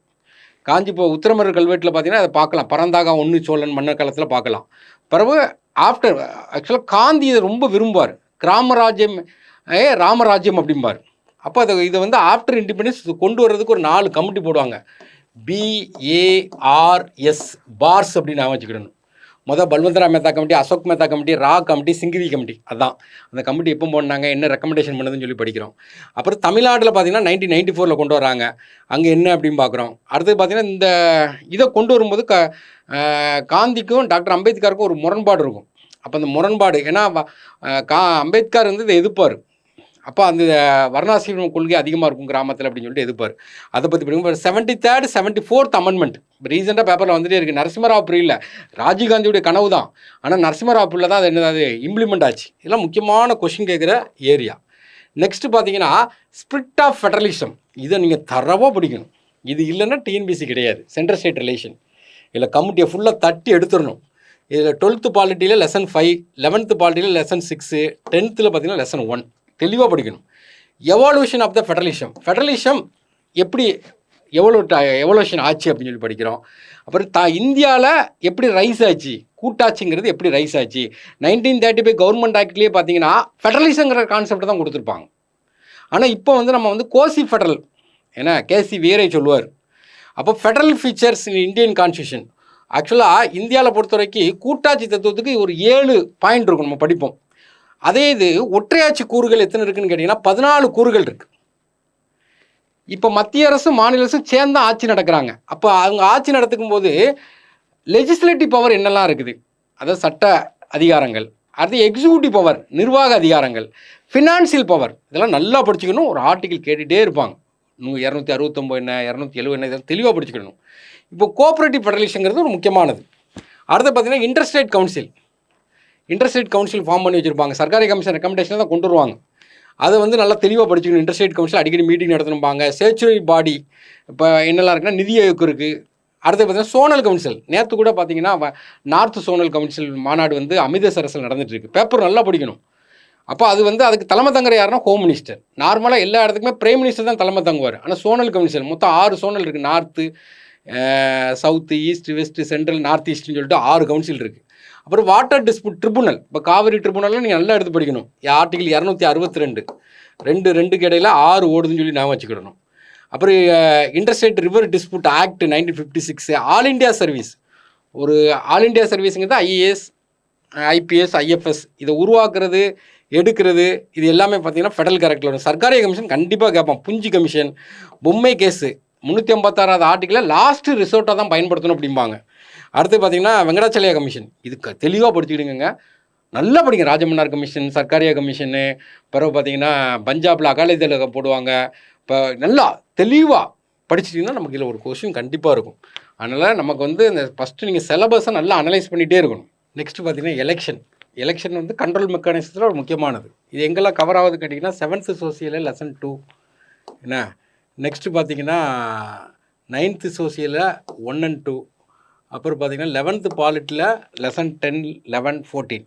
காஞ்சி இப்போ உத்திரமர் கல்வெட்டில் பார்த்தீங்கன்னா அதை பார்க்கலாம். பரந்தாகா 1 சோழன் மன்னர் காலத்தில் பார்க்கலாம். பிறகு ஆஃப்டர் ஆக்சுவலாக காந்தி இதை ரொம்ப விரும்புவார். கிராமராஜ்யம் ராமராஜ்யம் அப்படிம்பார். அப்போ இதை வந்து ஆஃப்டர் இண்டிபெண்டன்ஸ் கொண்டு வர்றதுக்கு ஒரு 4 கமிட்டி போடுவாங்க. BARS பார்ஸ் அப்படின்னு நான் வச்சுக்கிடணும். பல்வந்தரா மேத்தா கமிட்டி, அசோக் மேத்தா கமிட்டி, ரா கமிட்டி, சிங்கிவி கமிட்டி. அதான் அந்த கமிட்டி எப்போ போனாங்க, என்ன ரெக்கமெண்டேஷன் பண்ணுதுன்னு சொல்லி படிக்கிறோம். அப்புறம் தமிழ்நாட்டில் பார்த்தீங்கன்னா 1994 கொண்டு வராங்க. அங்கே என்ன அப்படின்னு பார்க்குறோம். அடுத்தது பார்த்தீங்கன்னா இந்த இதை கொண்டு வரும்போது காந்திக்கும் டாக்டர் அம்பேத்கருக்கும் ஒரு முரண்பாடு இருக்கும். அப்போ அந்த முரண்பாடு ஏன்னா அம்பேத்கர் வந்து இதை எதிர்ப்பார். அப்போ அந்த வர்ணாசிரம கொள்கை அதிகமாக இருக்கும் கிராமத்தில் அப்படின்னு சொல்லிட்டு எதிர்ப்பார். அதை பற்றி படிக்கும் 73rd 74th அமெண்ட்மெண்ட் ரீசெண்டாக பேப்பரில் வந்துட்டே இருக்குது. நரசிம்மராவ் புரியல, ராஜீவ்காந்தியுடைய கனவு தான். ஆனால் நரசிம்மராவ் புரியல தான் அது என்னது இம்ப்ளிமெண்ட் ஆச்சு. இதெல்லாம் முக்கியமான கொஷின் கேட்குற ஏரியா. நெக்ஸ்ட்டு பார்த்தீங்கன்னா ஸ்பிரிட் ஆஃப் ஃபெடரலிசம். இதை நீங்கள் தரவாக படிக்கணும். இது இல்லைன்னா டிஎன்பிசி கிடையாது. சென்ட்ரல் ஸ்டேட் ரிலேஷன் இதில் கமிட்டியை ஃபுல்லாக தட்டி எடுத்துடணும். இதில் 12th பாலிட்டியில் லெசன் 5, 11th பாலிட்டியில் லெசன் 6, 10th பார்த்தீங்கன்னா லெசன் 1 தெளிவாக படிக்கணும். எவாலுவேஷன் ஆஃப் த ஃபெடரலிசம் எப்படி எவல்யூஷன் ஆச்சு அப்படின்னு சொல்லி படிக்கிறோம். அப்புறம் இந்தியாவில் எப்படி ரைஸ் ஆச்சு, கூட்டாட்சிங்கிறது எப்படி ரைஸ் ஆச்சு. 1935 கவர்மெண்ட் ஆக்ட்லேயே பார்த்தீங்கன்னா ஃபெடரலிசங்கிற கான்செப்ட் தான் கொடுத்துருப்பாங்க. ஆனால் இப்போ வந்து நம்ம வந்து கோசி ஃபெடரல் ஏன்னா கேசி வீரை சொல்லுவார். அப்போ federal features in Indian constitution. ஆக்சுவலாக இந்தியாவில் பொறுத்த வரைக்கும் கூட்டாட்சி தத்துவத்துக்கு ஒரு 7 பாயிண்ட் இருக்கும், நம்ம படிப்போம். அதே இது ஒற்றையாட்சி கூறுகள் எத்தனை இருக்குன்னு கேட்டிங்கன்னா 14 கூறுகள் இருக்குது. இப்போ மத்திய அரசும் மாநில அரசும் சேர்ந்து ஆட்சி நடக்கிறாங்க. அப்போ அவங்க ஆட்சி நடத்துக்கும் போது லெஜிஸ்லேட்டிவ் பவர் என்னெல்லாம் இருக்குது, அதாவது சட்ட அதிகாரங்கள். அது எக்ஸிக்யூட்டிவ் பவர் நிர்வாக அதிகாரங்கள், ஃபினான்சியல் பவர். இதெல்லாம் நல்லா படிச்சுக்கணும். ஒரு ஆர்டிக்கல் கேட்டுகிட்டே இருப்பாங்க. 269 என்ன 270 என்ன இதெல்லாம் தெளிவாக படிச்சுக்கணும். இப்போ கோஆப்ரேட்டிவ் ஃபெடரலிசம்ங்கிறது ஒரு முக்கியமானது. அடுத்து பார்த்தீங்கன்னா இன்டர்ஸ்டேட் கவுன்சில் ஃபார்ம் பண்ணி வச்சுருப்பாங்க. சர்க்காரி கமிஷன் ரெக்கமெண்டேஷன் தான் கொண்டு வருவாங்க. அதை வந்து நல்லா தெளிவாக படிச்சுக்கணும். இன்டர்ஸ்டேட் கவுன்சில் அடிக்கடி மீட்டிங் நடத்தணும்பாங்க. ஸ்டேச்சுரி பாடி இப்போ என்னெல்லாம் இருக்குன்னா நிதி ஆயோக் இருக்குது. அடுத்து பார்த்தீங்கன்னா சோனல் கவுன்சில். நேற்று கூட பார்த்தீங்கன்னா நார்த் சோனல் கவுன்சில் மாநாடு வந்து அமிர்தசரஸில் நடந்துட்டு இருக்கு. பேப்பர் நல்லா படிக்கணும். அப்போ அது வந்து அதுக்கு தலைமை தங்குற யாருன்னா ஹோம் மினிஸ்டர். நார்மலாக எல்லா இடத்துக்குமே பிரைம் மினிஸ்டர் தான் தலைமை தங்குவார். ஆனால் சோனல் கவுன்சில் மொத்தம் 6 சோனல் இருக்குது. North, south, east, west, central, north ஈஸ்ட்னு சொல்லிட்டு 6 கவுன்சில் இருக்குது. அப்புறம் வாட்டர் டிஸ்பியூட் ட்ரிபுனல். இப்போ காவிரி ட்ரிபுனலில் நீங்கள் நல்லா எடுத்து படிக்கணும். ஆர்டிகல் 262 2க்கு இடையில் 6 ஓடுதுன்னு சொல்லி நான் வச்சுக்கிடணும். அப்புறம் interstate river dispute act 1956. All India service. ஒரு ஆல் இண்டியா சர்வீஸுங்கிறது ஐஏஎஸ், ஐபிஎஸ், ஐஎஃப்எஸ் இதை உருவாக்குறது, எடுக்கிறது, இது எல்லாமே பார்த்தீங்கன்னா ஃபெடரல் கேரக்டரில் வரும். சர்க்காரிய கமிஷன் கண்டிப்பாக கேட்பான். புஞ்சி கமிஷன், பொம்மை கேஸு 356வது ஆர்டிக்கில் லாஸ்ட்டு ரிசோர்ட்டாக தான் பயன்படுத்தணும் அப்படிம்பாங்க. அடுத்து பார்த்தீங்கன்னா வெங்கடாச்சலயா கமிஷன். இது தெளிவாக படிச்சுக்கிடுங்க. நல்லா படிங்க. Rajamannar commission, Sarkaria commission. பிறகு பார்த்தீங்கன்னா பஞ்சாபில் அகாலிதழ் போடுவாங்க. இப்போ நல்லா தெளிவாக படிச்சிட்டிங்கன்னா நமக்கு இதில் ஒரு கொஸ்டின் கண்டிப்பாக இருக்கும். அதனால் நமக்கு வந்து இந்த ஃபஸ்ட்டு நீங்கள் சிலபஸை நல்லா அனலைஸ் பண்ணிகிட்டே இருக்கணும். நெக்ஸ்ட்டு பார்த்தீங்கன்னா எலெக்ஷன். எலெக்ஷன் வந்து கண்ட்ரோல் மெக்கானிசத்தில் ஒரு முக்கியமானது. இது எங்கெல்லாம் கவர் ஆகுது கேட்டிங்கன்னா 7th சோசியலில் லெசன் 2 என்ன, நெக்ஸ்ட்டு பார்த்தீங்கன்னா 9th சோசியலில் 1 and 2, அப்புறம் பார்த்தீங்கன்னா 11th பாலிட்டியில் லெசன் 10, 11, 14.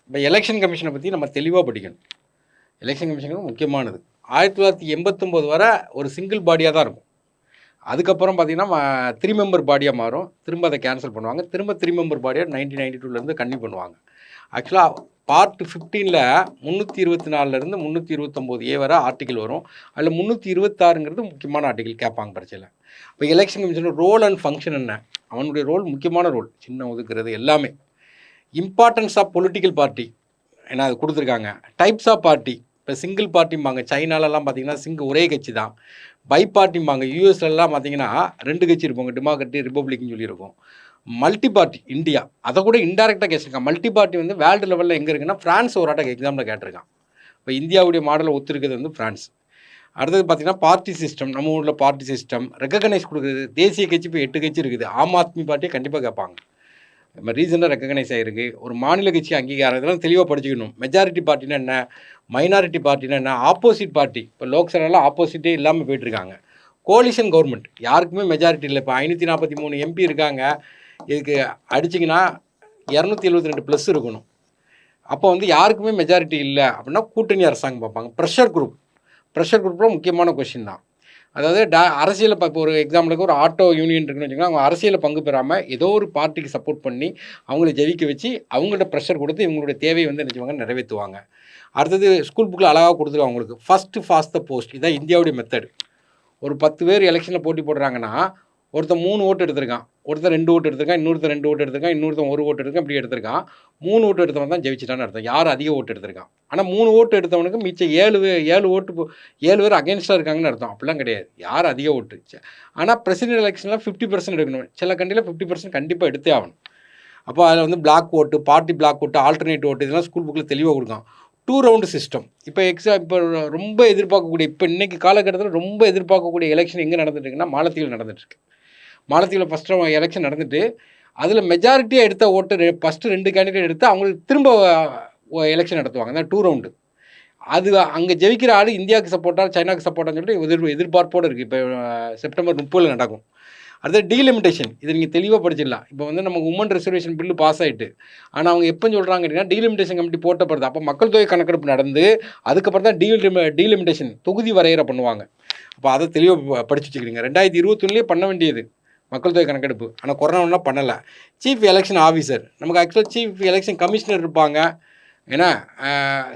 இப்போ எலெக்ஷன் கமிஷனை பற்றி நம்ம தெளிவாக படிக்கணும். எலெக்ஷன் கமிஷனுக்கு முக்கியமானது. 1989 வரை ஒரு சிங்கிள் பாடியாக தான் இருக்கும். அதுக்கப்புறம் பார்த்திங்கன்னா 3 மெம்பர் பாடியாக மாறும். திரும்ப அதை கேன்சல் பண்ணுவாங்க. திரும்ப 3 மெம்பர் பாடியாக 1992 கன்டினியூ பண்ணுவாங்க. ஆக்சுவலாக பார்ட் 15ல் 324 329A வரை ஆர்டிக்கல் வரும். அதில் 326ங்கிறது முக்கியமான ஆர்டிக்கல் கேட்பாங்க பரீட்சையில். இப்போ எலெக்ஷன் கமிஷனோட ரோல் அண்ட் ஃபங்க்ஷன் என்ன, அவனுடைய ரோல் முக்கியமான ரோல், சின்ன ஒதுக்குறது எல்லாமே. இம்பார்ட்டன்ஸ் ஆஃப் பொலிட்டிக்கல் பார்ட்டி ஏன்னா அது கொடுத்துருக்காங்க. டைப்ஸ் ஆஃப் பார்ட்டி, இப்போ சிங்கிள் பார்ட்டிம்பாங்க. சைனாலலாம் பார்த்திங்கன்னா ஒரே கட்சி தான். பை பார்ட்டிம்பாங்க. யூஎஸ்லலாம் பார்த்திங்கன்னா 2 கட்சி இருப்பாங்க, டெமோக்ராட்டிக் ரிப்பப்ளிக்னு சொல்லியிருக்கோம். மல்டி பார்ட்டி இந்தியா, அதை கூட இன்டெரக்டாக கேட்டிருக்கான். மல்டி பார்ட்டி வந்து வேர்ல்டு லெவலில் எங்கே இருக்குன்னா ஃப்ரான்ஸ் ஒரு ஆட்டக்கு எக்ஸாமில் கேட்டிருக்கான். இப்போ இந்தியாவுடைய மாடலை ஒத்துருக்கிறது வந்து ஃப்ரான்ஸ். அடுத்தது பார்த்திங்கன்னா பார்ட்டி சிஸ்டம், நம்ம ஊரில் பார்ட்டி சிஸ்டம் ரெக்கக்னைஸ் கொடுக்குறது. தேசிய கட்சி இப்போ 8 கட்சி இருக்குது. ஆம் ஆத்மி பார்ட்டியை கண்டிப்பாக கேட்பாங்க. நம்ம ரீசெண்டாக ரெக்கக்னைஸ் ஆகிருக்கு. ஒரு மாநில கட்சி அங்கீகாரம், இதெல்லாம் தெளிவாக படிச்சுக்கணும். மெஜாரிட்டி பார்ட்டினா என்ன, மைனாரிட்டி பார்ட்டினா என்ன, ஆப்போசிட் பார்ட்டி. இப்போ லோக்சபாவில் ஆப்போசிட்டே இல்லாமல் போயிட்டுருக்காங்க. கோலிஷன் கவர்மெண்ட், யாருக்குமே மெஜாரிட்டி இல்லை. இப்போ 543 MP இருக்காங்க. இதுக்கு அடிச்சிங்கன்னா 272 ப்ளஸ் இருக்கணும். அப்போ வந்து யாருக்குமே மெஜாரிட்டி இல்லை அப்படின்னா கூட்டணி அரசாங்கம் பார்ப்பாங்க. ப்ரெஷர் குரூப்பில் முக்கியமான கொஷின் தான். அதாவது அரசியலில் இப்போ ஒரு எக்ஸாம்பிளுக்கு ஒரு ஆட்டோ யூனியன் இருக்குன்னு வச்சுக்கோங்க. அவங்க அரசியலில் பங்கு பெறாமல் ஏதோ ஒரு பார்ட்டிக்கு சப்போர்ட் பண்ணி அவங்கள ஜெயிக்க வச்சு அவங்கள்ட்ட ப்ரெஷர் கொடுத்து இவங்களுடைய தேவையை வந்து நினச்சிவாங்க, நிறைவேற்றுவாங்க. அடுத்தது ஸ்கூல் புக்கில் அழகாக கொடுத்துருவாங்க அவங்களுக்கு. ஃபஸ்ட்டு ஃபாஸ்ட் த போஸ்ட், இதுதான் இந்தியாவுடைய மெத்தடு. ஒரு 10 பேர் எலெக்ஷனில் போட்டி போடுறாங்கன்னா ஒருத்தன் 3 ஓட்டு எடுத்திருக்கான், ஒருத்தர் 2 ஓட்டு எடுத்திருக்கான், இன்னொருத்தர் 2 ஓட்டு எடுத்திருக்கான், இன்னொருத்தன் 1 ஓட்டு எடுத்திருக்கான், இப்படி எடுத்திருக்கான். 3 ஓட்டு எடுத்தவன் தான் ஜெயிச்சிட்டான்னு அர்த்தம். யார் அதிக ஓட்டு எடுத்திருக்கான். ஆனால் 3 ஓட்டு எடுத்தவனுக்கு மிச்சம் 7 ஓட்டு 7 பேர் அகேன்ஸ்டாக இருக்காங்கன்னு அர்த்தம். அப்படிலாம் கிடையாது. யார் அதிக ஓட்டு. ஆனால் பிரசிடென்ட் எலெக்ஷனில் 50% எடுக்கணும். சில கண்ட்ரியில் 50% கண்டிப்பாக எடுத்தே ஆகணும். அப்போ அதில் வந்து பிளாக் ஓட்டு, பார்ட்டி பிளாக் ஓட்டு, ஆல்டர்னேட் ஓட்டு, இதெல்லாம் ஸ்கூல் புக்கில் தெளிவாக கொடுக்கும். 2 ரவுண்டு சிஸ்டம். இப்போ ரொம்ப எதிர்பார்க்கக்கூடிய, இப்போ இன்றைக்கி காலகட்டத்தில் ரொம்ப எதிர்பார்க்கக்கூடிய எலெக்ஷன் எங்கே நடந்துட்டுருக்குன்னா மாலத்தீவில் நடந்துட்டுருக்கு. மாலத்தீவில் ஃபஸ்ட்டு எலெக்ஷன் நடந்துட்டு அதில் மெஜாரிட்டியாக எடுத்த ஓட்டு ஃபஸ்ட்டு 2 கேண்டிடேட் எடுத்து அவங்களுக்கு திரும்ப எலெக்ஷன் நடத்துவாங்க. அதான் 2 ரவுண்டு. அது அங்கே ஜெயிக்கிற ஆள் இந்தியாவுக்கு சப்போர்ட்டாக சைனாவுக்கு சப்போர்ட்டான்னு சொல்லிட்டு எதிர்பார்ப்போடு இருக்குது. இப்போ செப்டம்பர் 30 நடக்கும். அடுத்தது டீலிமிட்டேஷன், இதை நீங்கள் தெளிவாக படிச்சிடலாம். இப்போ வந்து நமக்கு உமன் ரிசர்வேஷன் பில்லு பாஸ் ஆகிட்டு, ஆனால் அவங்க எப்போ சொல்கிறாங்க அப்படின்னா டீலிமிட்டேஷன் கமிட்டி போட்டப்படுது. அப்போ மக்கள் தொகை கணக்கெடுப்பு நடந்து அதுக்கப்புறம் தான் டீலிமிட்டேஷன் தொகுதி வரையறை பண்ணுவாங்க. அப்போ அதை தெளிவாக படிச்சு வச்சுக்கிறீங்க. 2021 பண்ண வேண்டியது மக்கள் தொகை கணக்கெடுப்பு, ஆனால் கொரோனா பண்ணலை. சீஃப் எலெக்ஷன் ஆஃபீஸர், நமக்கு ஆக்சுவலாக சீஃப் எலெக்ஷன் கமிஷனர் இருப்பாங்க. ஏன்னா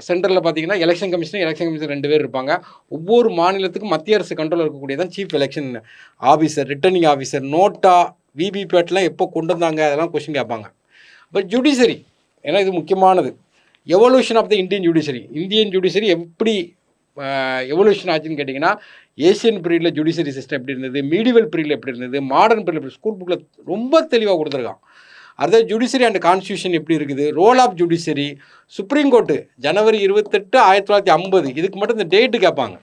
சென்ட்ரலில் பார்த்தீங்கன்னா எலெக்ஷன் கமிஷனர் 2 பேர் இருப்பாங்க. ஒவ்வொரு மாநிலத்துக்கும் மத்திய அரசு கண்ட்ரோல் இருக்கக்கூடியதான் chief election officer, returning officer. NOTA, விவிபேட்லாம் எப்போ கொண்டு வந்தாங்க அதெல்லாம் கொஸ்டின் கேட்பாங்க. இப்போ ஜுடிஷரி, ஏன்னா இது முக்கியமானது. Evolution of the Indian judiciary எப்படி எவல்யூஷன் ஆச்சுன்னு கேட்டிங்கன்னா, ஏஷியன் பீரியடில் ஜுடிஷரி சிஸ்டம் எப்படி இருந்தது, மீடிவல் பீரியடில் எப்படி இருந்தது, மாடர்ன் பீரியட் ஸ்கூல் புக்கில் ரொம்ப தெளிவாக கொடுத்துருக்கான். அடுத்த ஜுடிஷரி அண்ட் கான்ஸ்டியூஷன் எப்படி இருக்குது, role of judiciary, supreme court ஜனவரி 28, 1950, இதுக்கு மட்டும் இந்த டேட்டு கேட்பாங்க.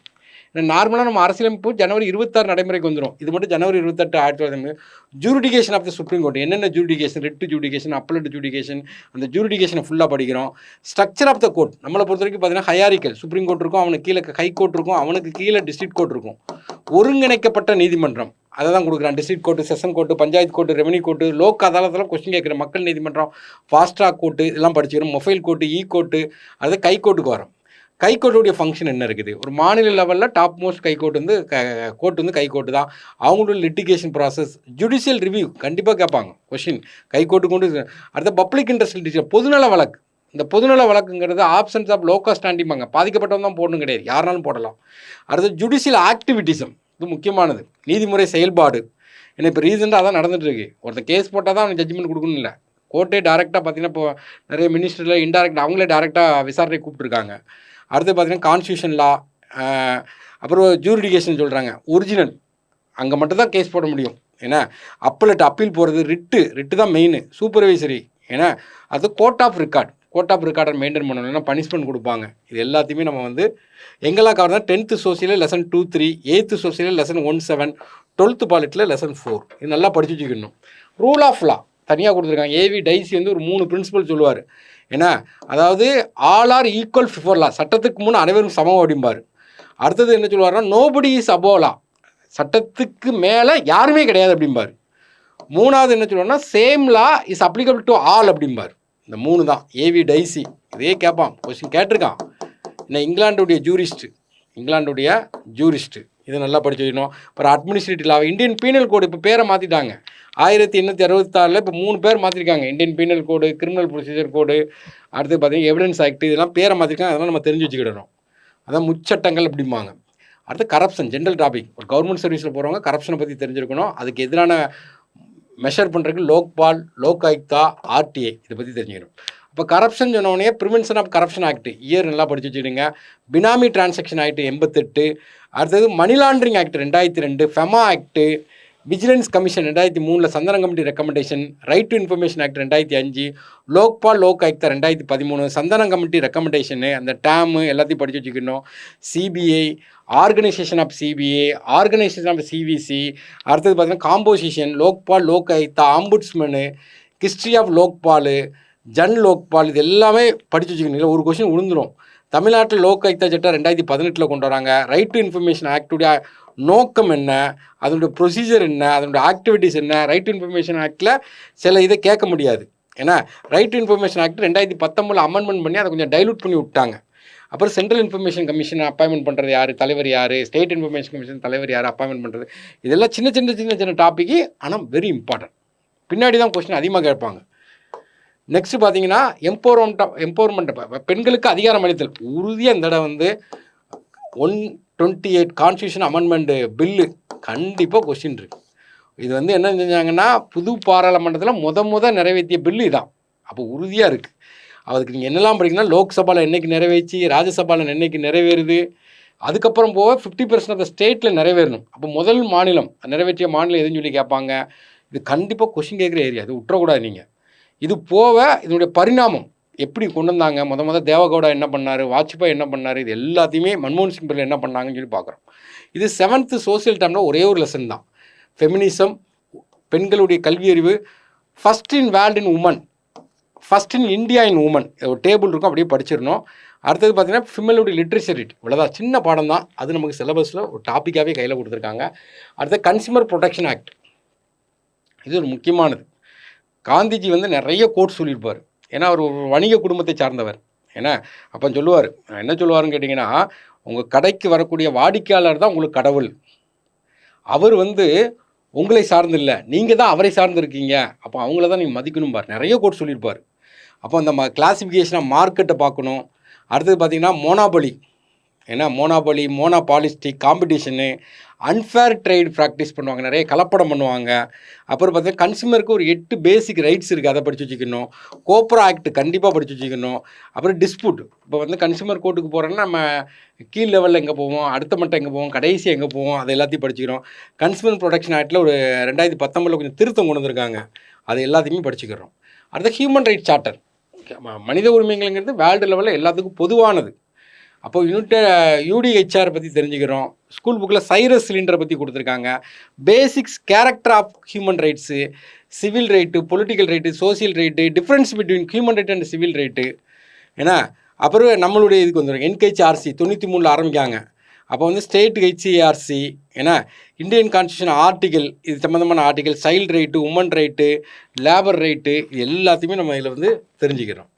நார்மலாக நம்ம அரசியலமைப்பு ஜனவரி 26 நடைமுறைக்கு வந்துடும். இது மட்டும் ஜனவரி 28, 1950. ஜூரிடிகேஷன் ஆஃப் த சுப்ரீம் கோர்ட், என்னென்ன ஜூரிடிகேஷன், ரிட்டு ஜூரிடிகேஷன், அப்பலட் ஜூரிடிகேஷன், அந்த ஜூரிடிகேஷனை ஃபுல்லாக படிக்கிறோம். ஸ்ட்ரக்சர் ஆஃப் த கோர்ட், நம்மளை பொறுத்த வரைக்கும் பார்த்தீங்கன்னா ஹையாரிக்கல், சுப்ரீம் கோர்ட் இருக்கும், அவனுக்கு கீழே ஹை கோர்ட் இருக்கும், அவனுக்கு கீழே டிஸ்ட்ரிக்ட் கோர்ட் இருக்கும். ஒருங்கிணைக்கப்பட்ட நீதிமன்றம் அதை தான் கொடுக்குறான். District court, session court, panchayat court, revenue court, Lok அதாலத்தெல்லாம் கொஸ்டின் கேட்குற மக்கள் நீதிமன்றம், ஃபாஸ்ட் ட்ராக் கோர்ட்டு, இதெல்லாம் படிச்சுக்கிறோம். மொபைல் கோர்ட்டு, கோர்ட்டு, அது கை கோர்ட்டுக்கு வரும். கை கோர்ட்டுடைய ஃபங்க்ஷன் என்ன இருக்குது, ஒரு மாநில லெவலில் டாப் மோஸ்ட் கை கோர்ட் வந்து கோர்ட் வந்து கை கோர்ட்டு தான். அவங்களோட லிட்டிகேஷன் ப்ராசஸ், ஜுடிஷியல் ரிவ்யூ கண்டிப்பாக கேட்பாங்க கொஷின் கை கோர்ட்டு கொண்டு. அடுத்த பப்ளிக் இன்ட்ரெஸ்ட் லிட்டிகேஷன், பொதுநல வழக்கு. இந்த பொதுநல வழக்குங்கிறது ஆப்ஷன்ஸ் ஆஃப் லோக்கல் ஸ்டாண்டிங்பாங்க. பாதிக்கப்பட்டவன் தான் போடணும் கிடையாது, யாருனாலும் போடலாம். அடுத்து ஜுடிஷியல் ஆக்டிவிட்டிசம், இது முக்கியமானது. நீதிமுறை செயல்பாடு, ஏன்னா இப்போ ரீசெண்டாக அதான் நடந்துட்டு இருக்கு. ஒருத்தர் கேஸ் போட்டால் தான் அவனுக்கு ஜட்ஜ்மெண்ட் கொடுக்கணும் இல்லை, கோர்ட்டே டேரெக்டாக பார்த்தீங்கன்னா இப்போ நிறைய மினிஸ்டரில் இன்டெரக்ட் அவங்களே டேரெக்டாக விசாரணை கூப்பிட்டுருக்காங்க. அடுத்து பார்த்தீங்கன்னா கான்ஸ்டியூஷன் லா, அப்புறம் ஜூரிடிகேஷன் சொல்கிறாங்க. ஒரிஜினல் அங்கே மட்டும் தான் கேஸ் போட முடியும். ஏன்னா அப்பீல் போகிறது ரிட்டு தான் மெயின். சூப்பர்வைசரி, ஏன்னா அது கோர்ட் ஆஃப் ரெக்கார்டை மெயின்டைன் பண்ணணும், இல்லைன்னா பனிஷ்மெண்ட் கொடுப்பாங்க. இது எல்லாத்தையுமே நம்ம வந்து எங்கெல்லாம் கவர் தான் 10th சோசியலில் லெசன் 2-3, 8th சோசியலில் லெசன் 1-7, 12th பாலிட்டியில் லெசன் 4. இது நல்லா படிச்சு வச்சுக்கணும். ரூல் ஆஃப் லா, தனியாக கொடுத்துருக்காங்க. ஏவி டைசி வந்து ஒரு 3 பிரின்சிபல் சொல்லுவார். ஏன்னா அதாவது all are equal before law, சட்டத்துக்கு முன் அனைவரும் சமம் அப்படிம்பார். அடுத்தது என்ன சொல்லுவார்னா நோபடி இஸ் அபோவ் லா, சட்டத்துக்கு மேலே யாருமே கிடையாது அப்படிம்பார். மூணாவது என்ன சொல்லுவார்னா same law is applicable to all அப்படிம்பார். இந்த 3 தான் ஏவி டைசி. இதே கேட்பான், கொஸ்டின் கேட்டிருக்கான். என்ன இங்கிலாண்டுடைய ஜூரிஸ்ட்டு இதை நல்லா படிச்சு வைக்கணும். அப்புறம் அட்மினிஸ்ட்ரேட்டிவ் லா, இந்தியன் பீனல் கோடு இப்போ பேரை மாற்றிட்டாங்க. 1866 இப்போ 3 பேர் மாற்றிருக்காங்க. இந்தியன் பீனல் கோடு, கிரிமினல் ப்ரொசீஜர் கோடு, அடுத்து பார்த்தீங்கன்னா எவிடன்ஸ் ஆக்ட், இதெல்லாம் பேரை மாற்றிருக்காங்க. அதெல்லாம் நம்ம தெரிஞ்சு வச்சுக்கிடணும். அதான் முச்சட்டங்கள் அப்படிம்பாங்க. அடுத்து கரப்ஷன், ஜென்ரல் டாபிக். ஒரு கவர்மெண்ட் சர்வீஸில் போகிறவங்க கரப்ஷனை பற்றி தெரிஞ்சிருக்கணும். அதுக்கு எதிரான மெஷர் பண்ணுறதுக்கு லோக்பால், லோக் ஆயுக்தா, ஆர்டிஐ இதை பற்றி தெரிஞ்சுக்கணும். இப்போ கரப்ஷன் சொன்னோடனே prevention of corruption act year நல்லா படிச்சு வச்சுக்கிடுங்க. பினாமி டிரான்சாக்ஷன் ஆக்ட் 88, அடுத்தது money laundering act 2002, FEMA act, vigilance commission 2003, Santhana committee recommendation, right to information act 2005, Lokpal Lok Ayukta 2013, Santhana committee recommendation, அந்த டேமு எல்லாத்தையும் படித்து வச்சுக்கணும். CBI, organisation of CBI, organisation of CVC, அடுத்தது பார்த்தீங்கன்னா composition, Lokpal Lok Ayukta, ombudsman, history of Lokpal, Jan Lokpal, இது எல்லாமே படித்து வச்சுக்கணும். இல்லை ஒரு கொஸ்டின் விழுந்துடும். தமிழ்நாட்டில் லோக் ஆயுக்தா சட்டம் 2018 கொண்டு வராங்க. ரைட் டு இன்ஃபர்மேஷன் ஆக்டுடைய நோக்கம் என்ன, அதனுடைய ப்ரொசீஜர் என்ன, அதனுடைய ஆக்டிவிட்டீஸ் என்ன. ரைட் டு இன்ஃபர்மேஷன் ஆக்டில் சில இதை கேட்க முடியாது. ஏன்னா right to information act 2019 amendment பண்ணி அதை கொஞ்சம் டைலூட் பண்ணி விட்டாங்க. அப்புறம் சென்ட்ரல் இன்ஃபர்மேஷன் கமிஷன் அப்பாயின்மெண்ட் பண்ணுறது யார், தலைவர் யார், ஸ்டேட் இன்ஃபர்மேஷன் கமிஷன் தலைவர் யார் அப்பாயின்மெண்ட் பண்ணுறது, இதெல்லாம் சின்ன டாப்பிக்கு, ஆனால் வெரி இம்பார்ட்டன்ட். பின்னாடி தான் கொஸ்டின் அதிகமாக கேட்பாங்க. நெக்ஸ்ட் பார்த்தீங்கன்னா எம்பவர்மெண்ட், பெண்களுக்கு அதிகாரம் அளித்தல். உறுதியாக இந்த இடம் வந்து 128 கான்ஸ்டியூஷன் அமெண்ட்மெண்ட் பில்லு கண்டிப்பாக கொஸ்டின் இருக்குது. இது வந்து என்ன செஞ்சாங்கன்னா புது பாராளுமன்றத்தில் முத நிறைவேற்றிய பில்லு இதான். அப்போ உறுதியாக இருக்குது. அதுக்கு நீங்கள் என்னெல்லாம் படிக்கணும்னா லோக்சபாவில் என்றைக்கு நிறைவேற்றி, ராஜ்யசபாவில் என்றைக்கு நிறைவேறுது, அதுக்கப்புறம் போக 50% ஆஃப் த ஸ்டேட்டில் நிறைவேறணும். அப்போ முதல் மாநிலம் நிறைவேற்றிய மாநிலம் எதுன்னு சொல்லி கேட்பாங்க. இது கண்டிப்பாக கொஸ்டின் கேட்குற ஏரியா, இது விட்டுறக்கூடாது நீங்கள். இது போக இதனுடைய பரிணாமம் எப்படி கொண்டு வந்தாங்க, முத தேவகவுடா என்ன பண்ணார், வாஜ்பாய் என்ன பண்ணார், இது எல்லாத்தையுமே மன்மோகன் சிங் பிள்ளை என்ன பண்ணாங்கன்னு சொல்லி பார்க்குறோம். இது 7th சோசியல் டேர்மில் ஒரே ஒரு லெசன் தான். ஃபெமினிசம், பெண்களுடைய கல்வி அறிவு, first in world in women, first in India in women, ஒரு டேபிள் இருக்கும், அப்படியே படிச்சிடணும். அடுத்தது பார்த்தீங்கன்னா ஃபிமேலுடைய லிட்ரேச்சர் ரேட், இவ்வளோதான், சின்ன பாடம் தான். அது நமக்கு சிலபஸில் ஒரு டாப்பிக்காகவே கையில் கொடுத்துருக்காங்க. அடுத்து கன்சியூமர் ப்ரொடெக்ஷன் ஆக்ட், இது ஒரு முக்கியமானது. காந்திஜி வந்து நிறைய கோட் சொல்லியிருப்பார். ஏன்னா அவர் ஒரு வணிக குடும்பத்தை சார்ந்தவர். ஏன்னா அப்போ சொல்லுவார், என்ன சொல்லுவாருன்னு கேட்டிங்கன்னா, உங்கள் கடைக்கு வரக்கூடிய வாடிக்கையாளர் தான் உங்களுக்கு கடவுள். அவர் வந்து உங்களை சார்ந்து இல்லை, நீங்கள் தான் அவரை சார்ந்து இருக்கீங்க. அப்போ அவங்கள தான் நீங்கள் மதிக்கணும் பார். நிறைய கோட் சொல்லியிருப்பார். அப்போ அந்த கிளாசிஃபிகேஷனாக மார்க்கெட்டை பார்க்கணும். அடுத்தது பார்த்திங்கன்னா மோனாபலி, ஏன்னா மோனாபாலிஸ்டிக் காம்படிஷனு, அன்ஃபேர் ட்ரேட் ப்ராக்டிஸ் பண்ணுவாங்க, நிறைய கலப்படம் பண்ணுவாங்க. அப்புறம் பார்த்தீங்கன்னா கன்சியூமருக்கு ஒரு 8 பேசிக் ரைட்ஸ் இருக்குது, அதை படித்து வச்சுக்கணும். கோப்ரா ஆக்ட் கண்டிப்பாக படித்து வச்சுக்கணும். அப்புறம் டிஸ்பியூட், இப்போ வந்து கன்சியூமர் கோர்ட்டுக்கு போகிறோன்னா நம்ம கீழ் லெவலில் எங்கே போவோம், அடுத்த மட்டம் எங்கே போவோம், கடைசியாக எங்கே போவோம், அதை எல்லாத்தையும் படிச்சுக்கிறோம். கன்சியூமர் ப்ரொடெக்ஷன் ஆக்டில் ஒரு 2019 கொஞ்சம் திருத்தம் கொண்டு வந்திருக்காங்க, அது எல்லாத்தையுமே படிச்சுக்கிறோம். அடுத்த ஹியூமன் ரைட்ஸ் சார்ட்டர், மனித உரிமைகள்ங்கிறது வேர்ல்டு லெவலில் எல்லாத்துக்கும் பொதுவானது. அப்போ யூடிஹெச்ஆர் பற்றி தெரிஞ்சுக்கிறோம். ஸ்கூல் புக்கில் சைரஸ் சிலிண்டரை பற்றி கொடுத்துருக்காங்க. Basics character of human rights, civil right, political right, social right, difference between human right and civil right. ஏன்னா அப்புறம் நம்மளுடைய இதுக்கு வந்துடும் NHRC 93 ஆரம்பிக்காங்க. அப்போ வந்து ஸ்டேட் HCRC, ஏன்னா இந்தியன் கான்ஸ்டியூஷன் ஆர்டிகல், இது சம்மந்தமான article, child right, woman right, labour right, இது எல்லாத்தையுமே நம்ம இதில் வந்து தெரிஞ்சுக்கிறோம்.